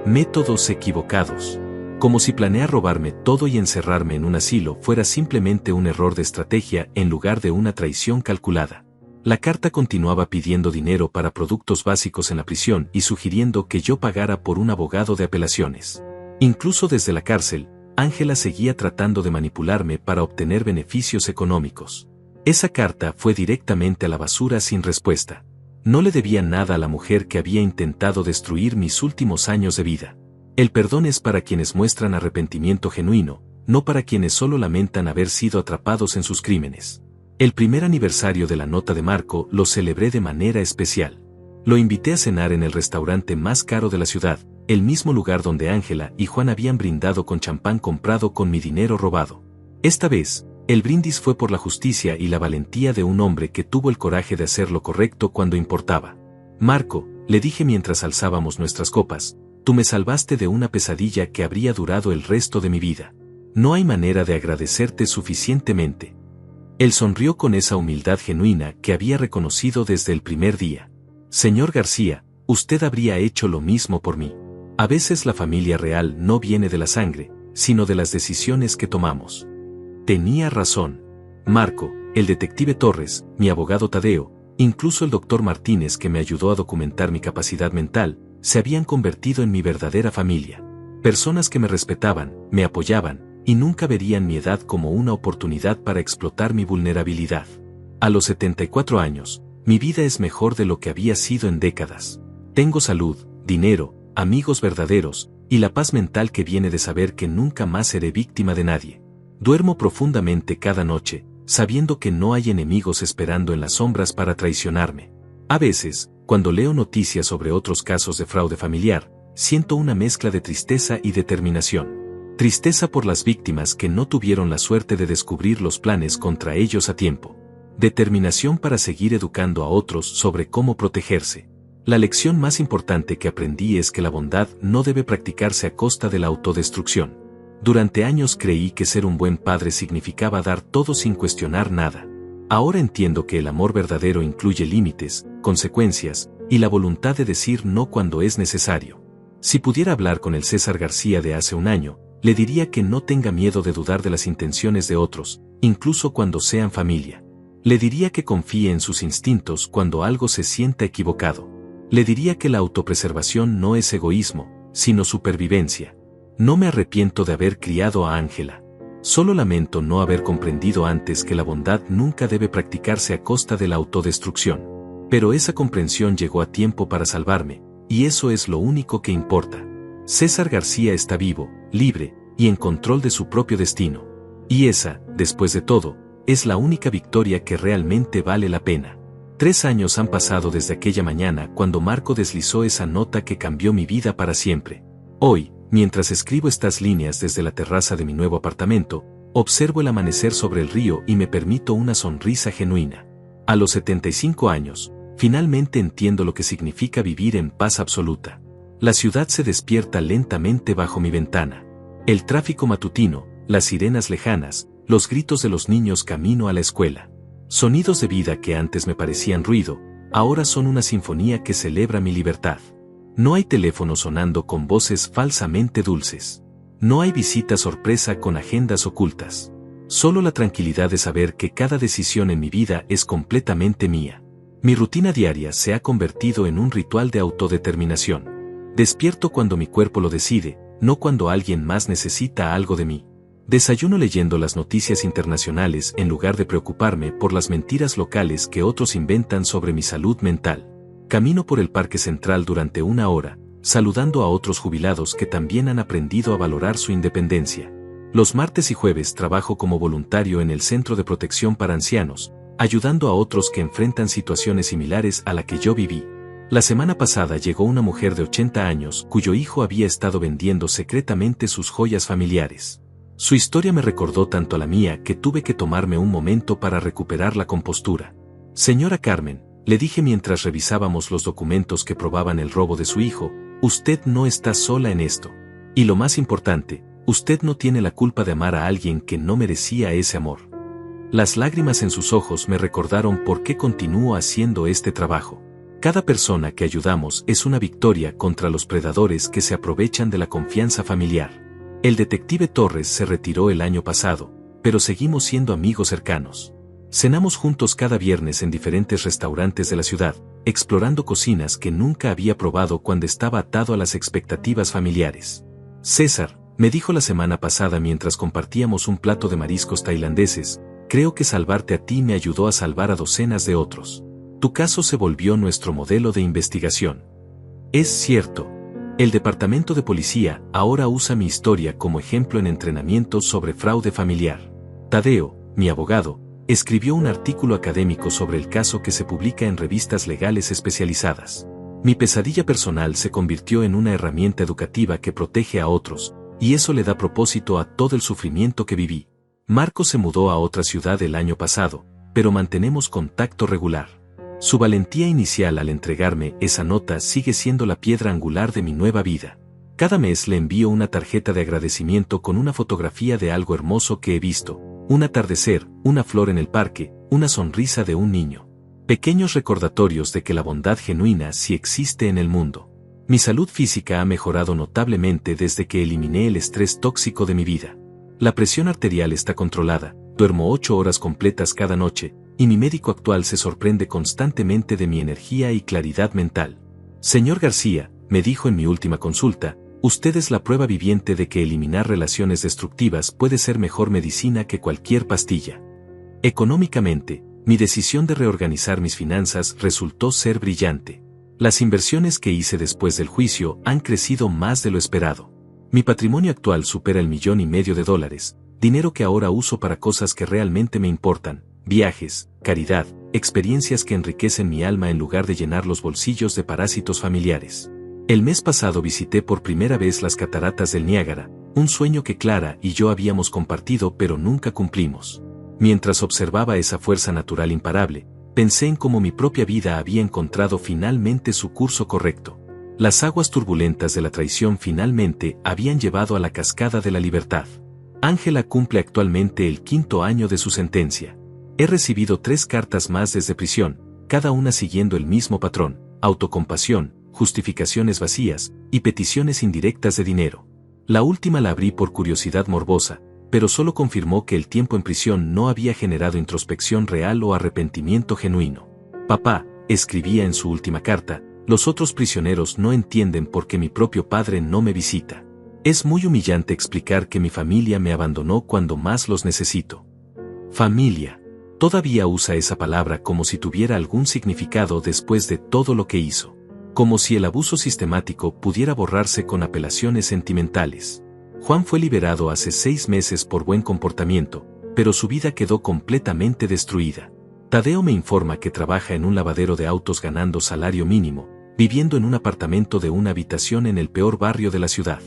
Métodos equivocados. Como si planear robarme todo y encerrarme en un asilo fuera simplemente un error de estrategia en lugar de una traición calculada. La carta continuaba pidiendo dinero para productos básicos en la prisión y sugiriendo que yo pagara por un abogado de apelaciones. Incluso desde la cárcel, Ángela seguía tratando de manipularme para obtener beneficios económicos. Esa carta fue directamente a la basura sin respuesta. No le debía nada a la mujer que había intentado destruir mis últimos años de vida. El perdón es para quienes muestran arrepentimiento genuino, no para quienes solo lamentan haber sido atrapados en sus crímenes. El primer aniversario de la nota de Marco lo celebré de manera especial. Lo invité a cenar en el restaurante más caro de la ciudad, el mismo lugar donde Ángela y Juan habían brindado con champán comprado con mi dinero robado. Esta vez, el brindis fue por la justicia y la valentía de un hombre que tuvo el coraje de hacer lo correcto cuando importaba. Marco, le dije mientras alzábamos nuestras copas, tú me salvaste de una pesadilla que habría durado el resto de mi vida. No hay manera de agradecerte suficientemente. Él sonrió con esa humildad genuina que había reconocido desde el primer día. Señor García, usted habría hecho lo mismo por mí. A veces la familia real no viene de la sangre, sino de las decisiones que tomamos. Tenía razón. Marco, el detective Torres, mi abogado Tadeo, incluso el doctor Martínez que me ayudó a documentar mi capacidad mental, se habían convertido en mi verdadera familia. Personas que me respetaban, me apoyaban, y nunca verían mi edad como una oportunidad para explotar mi vulnerabilidad. A los 74 años, mi vida es mejor de lo que había sido en décadas. Tengo salud, dinero, amigos verdaderos, y la paz mental que viene de saber que nunca más seré víctima de nadie. Duermo profundamente cada noche, sabiendo que no hay enemigos esperando en las sombras para traicionarme. A veces, cuando leo noticias sobre otros casos de fraude familiar, siento una mezcla de tristeza y determinación. Tristeza por las víctimas que no tuvieron la suerte de descubrir los planes contra ellos a tiempo. Determinación para seguir educando a otros sobre cómo protegerse. La lección más importante que aprendí es que la bondad no debe practicarse a costa de la autodestrucción. Durante años creí que ser un buen padre significaba dar todo sin cuestionar nada. Ahora entiendo que el amor verdadero incluye límites, consecuencias, y la voluntad de decir no cuando es necesario. Si pudiera hablar con el César García de hace un año, le diría que no tenga miedo de dudar de las intenciones de otros, incluso cuando sean familia. Le diría que confíe en sus instintos cuando algo se sienta equivocado. Le diría que la autopreservación no es egoísmo, sino supervivencia. No me arrepiento de haber criado a Ángela. Solo lamento no haber comprendido antes que la bondad nunca debe practicarse a costa de la autodestrucción. Pero esa comprensión llegó a tiempo para salvarme, y eso es lo único que importa. César García está vivo, libre, y en control de su propio destino. Y esa, después de todo, es la única victoria que realmente vale la pena. 3 años han pasado desde aquella mañana cuando Marco deslizó esa nota que cambió mi vida para siempre. Hoy, mientras escribo estas líneas desde la terraza de mi nuevo apartamento, observo el amanecer sobre el río y me permito una sonrisa genuina. A los 75 años, finalmente entiendo lo que significa vivir en paz absoluta. La ciudad se despierta lentamente bajo mi ventana. El tráfico matutino, las sirenas lejanas, los gritos de los niños camino a la escuela. Sonidos de vida que antes me parecían ruido, ahora son una sinfonía que celebra mi libertad. No hay teléfono sonando con voces falsamente dulces. No hay visita sorpresa con agendas ocultas. Solo la tranquilidad de saber que cada decisión en mi vida es completamente mía. Mi rutina diaria se ha convertido en un ritual de autodeterminación. Despierto cuando mi cuerpo lo decide, no cuando alguien más necesita algo de mí. Desayuno leyendo las noticias internacionales en lugar de preocuparme por las mentiras locales que otros inventan sobre mi salud mental. Camino por el Parque Central durante 1 hora, saludando a otros jubilados que también han aprendido a valorar su independencia. Los martes y jueves trabajo como voluntario en el Centro de Protección para Ancianos, ayudando a otros que enfrentan situaciones similares a la que yo viví. La semana pasada llegó una mujer de 80 años cuyo hijo había estado vendiendo secretamente sus joyas familiares. Su historia me recordó tanto a la mía que tuve que tomarme un momento para recuperar la compostura. Señora Carmen, le dije mientras revisábamos los documentos que probaban el robo de su hijo, usted no está sola en esto. Y lo más importante, usted no tiene la culpa de amar a alguien que no merecía ese amor. Las lágrimas en sus ojos me recordaron por qué continúo haciendo este trabajo. Cada persona que ayudamos es una victoria contra los predadores que se aprovechan de la confianza familiar. El detective Torres se retiró el año pasado, pero seguimos siendo amigos cercanos. Cenamos juntos cada viernes en diferentes restaurantes de la ciudad, explorando cocinas que nunca había probado cuando estaba atado a las expectativas familiares. César, me dijo la semana pasada mientras compartíamos un plato de mariscos tailandeses, creo que salvarte a ti me ayudó a salvar a docenas de otros. Tu caso se volvió nuestro modelo de investigación. Es cierto. El departamento de policía ahora usa mi historia como ejemplo en entrenamientos sobre fraude familiar. Tadeo, mi abogado, escribió un artículo académico sobre el caso que se publica en revistas legales especializadas. Mi pesadilla personal se convirtió en una herramienta educativa que protege a otros, y eso le da propósito a todo el sufrimiento que viví. Marco se mudó a otra ciudad el año pasado, pero mantenemos contacto regular. Su valentía inicial al entregarme esa nota sigue siendo la piedra angular de mi nueva vida. Cada mes le envío una tarjeta de agradecimiento con una fotografía de algo hermoso que he visto, un atardecer, una flor en el parque, una sonrisa de un niño. Pequeños recordatorios de que la bondad genuina sí existe en el mundo. Mi salud física ha mejorado notablemente desde que eliminé el estrés tóxico de mi vida. La presión arterial está controlada, duermo 8 horas completas cada noche, y mi médico actual se sorprende constantemente de mi energía y claridad mental. Señor García, me dijo en mi última consulta, usted es la prueba viviente de que eliminar relaciones destructivas puede ser mejor medicina que cualquier pastilla. Económicamente, mi decisión de reorganizar mis finanzas resultó ser brillante. Las inversiones que hice después del juicio han crecido más de lo esperado. Mi patrimonio actual supera $1,500,000, dinero que ahora uso para cosas que realmente me importan, viajes, caridad, experiencias que enriquecen mi alma en lugar de llenar los bolsillos de parásitos familiares. El mes pasado visité por primera vez las cataratas del Niágara, un sueño que Clara y yo habíamos compartido pero nunca cumplimos. Mientras observaba esa fuerza natural imparable, pensé en cómo mi propia vida había encontrado finalmente su curso correcto. Las aguas turbulentas de la traición finalmente habían llevado a la cascada de la libertad. Ángela cumple actualmente el 5º año de su sentencia. He recibido 3 cartas más desde prisión, cada una siguiendo el mismo patrón: autocompasión, justificaciones vacías y peticiones indirectas de dinero. La última la abrí por curiosidad morbosa, pero solo confirmó que el tiempo en prisión no había generado introspección real o arrepentimiento genuino. Papá, escribía en su última carta, los otros prisioneros no entienden por qué mi propio padre no me visita. Es muy humillante explicar que mi familia me abandonó cuando más los necesito. Familia. Todavía usa esa palabra como si tuviera algún significado después de todo lo que hizo. Como si el abuso sistemático pudiera borrarse con apelaciones sentimentales. Juan fue liberado hace 6 meses por buen comportamiento, pero su vida quedó completamente destruida. Tadeo me informa que trabaja en un lavadero de autos ganando salario mínimo, viviendo en un apartamento de una habitación en el peor barrio de la ciudad.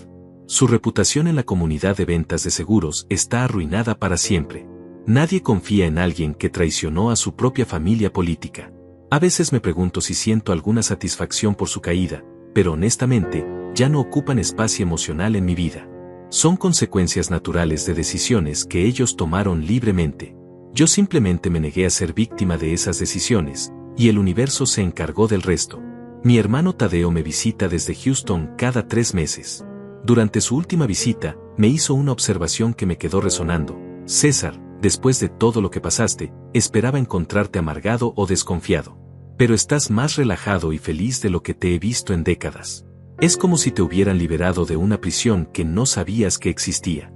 Su reputación en la comunidad de ventas de seguros está arruinada para siempre. Nadie confía en alguien que traicionó a su propia familia política. A veces me pregunto si siento alguna satisfacción por su caída, pero honestamente, ya no ocupan espacio emocional en mi vida. Son consecuencias naturales de decisiones que ellos tomaron libremente. Yo simplemente me negué a ser víctima de esas decisiones, y el universo se encargó del resto. Mi hermano Tadeo me visita desde Houston cada 3 meses. Durante su última visita, me hizo una observación que me quedó resonando. César, después de todo lo que pasaste, esperaba encontrarte amargado o desconfiado. Pero estás más relajado y feliz de lo que te he visto en décadas. Es como si te hubieran liberado de una prisión que no sabías que existía.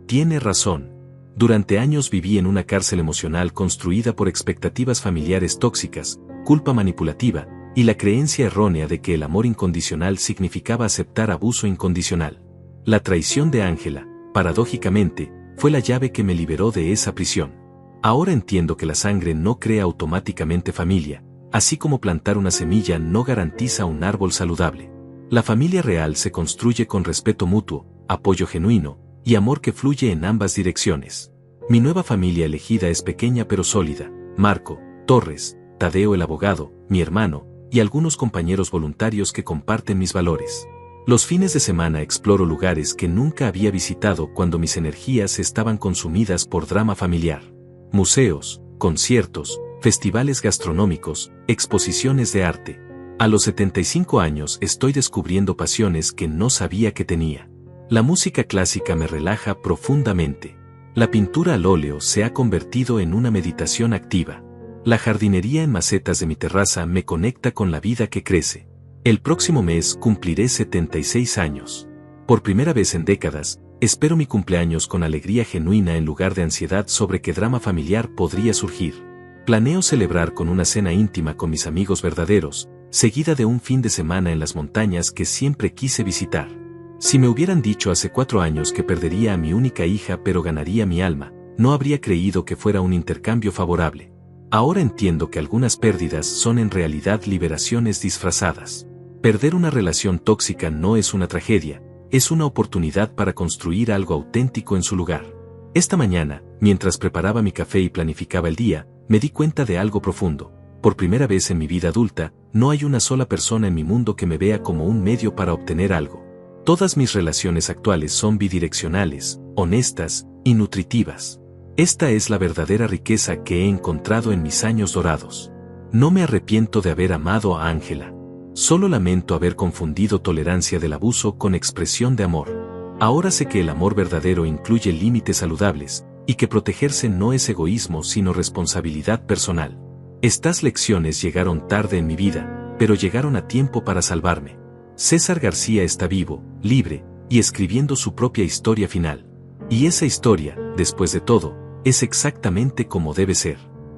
Tiene razón. Durante años viví en una cárcel emocional construida por expectativas familiares tóxicas, culpa manipulativa, y la creencia errónea de que el amor incondicional significaba aceptar abuso incondicional. La traición de Ángela, paradójicamente, fue la llave que me liberó de esa prisión. Ahora entiendo que la sangre no crea automáticamente familia, así como plantar una semilla no garantiza un árbol saludable. La familia real se construye con respeto mutuo, apoyo genuino, y amor que fluye en ambas direcciones. Mi nueva familia elegida es pequeña pero sólida: Marco, Torres, Tadeo el abogado, mi hermano, y algunos compañeros voluntarios que comparten mis valores. Los fines de semana exploro lugares que nunca había visitado cuando mis energías estaban consumidas por drama familiar. Museos, conciertos, festivales gastronómicos, exposiciones de arte. A los 75 años estoy descubriendo pasiones que no sabía que tenía. La música clásica me relaja profundamente. La pintura al óleo se ha convertido en una meditación activa. La jardinería en macetas de mi terraza me conecta con la vida que crece. El próximo mes cumpliré 76 años. Por primera vez en décadas, espero mi cumpleaños con alegría genuina en lugar de ansiedad sobre qué drama familiar podría surgir. Planeo celebrar con una cena íntima con mis amigos verdaderos, seguida de un fin de semana en las montañas que siempre quise visitar. Si me hubieran dicho hace 4 años que perdería a mi única hija pero ganaría mi alma, no habría creído que fuera un intercambio favorable. Ahora entiendo que algunas pérdidas son en realidad liberaciones disfrazadas. Perder una relación tóxica no es una tragedia, es una oportunidad para construir algo auténtico en su lugar. Esta mañana, mientras preparaba mi café y planificaba el día, me di cuenta de algo profundo. Por primera vez en mi vida adulta, no hay una sola persona en mi mundo que me vea como un medio para obtener algo. Todas mis relaciones actuales son bidireccionales, honestas y nutritivas. Esta es la verdadera riqueza que he encontrado en mis años dorados. No me arrepiento de haber amado a Ángela. Solo lamento haber confundido tolerancia del abuso con expresión de amor. Ahora sé que el amor verdadero incluye límites saludables, y que protegerse no es egoísmo sino responsabilidad personal. Estas lecciones llegaron tarde en mi vida, pero llegaron a tiempo para salvarme. César García está vivo, libre, y escribiendo su propia historia final. Y esa historia, después de todo, es exactamente como debe ser.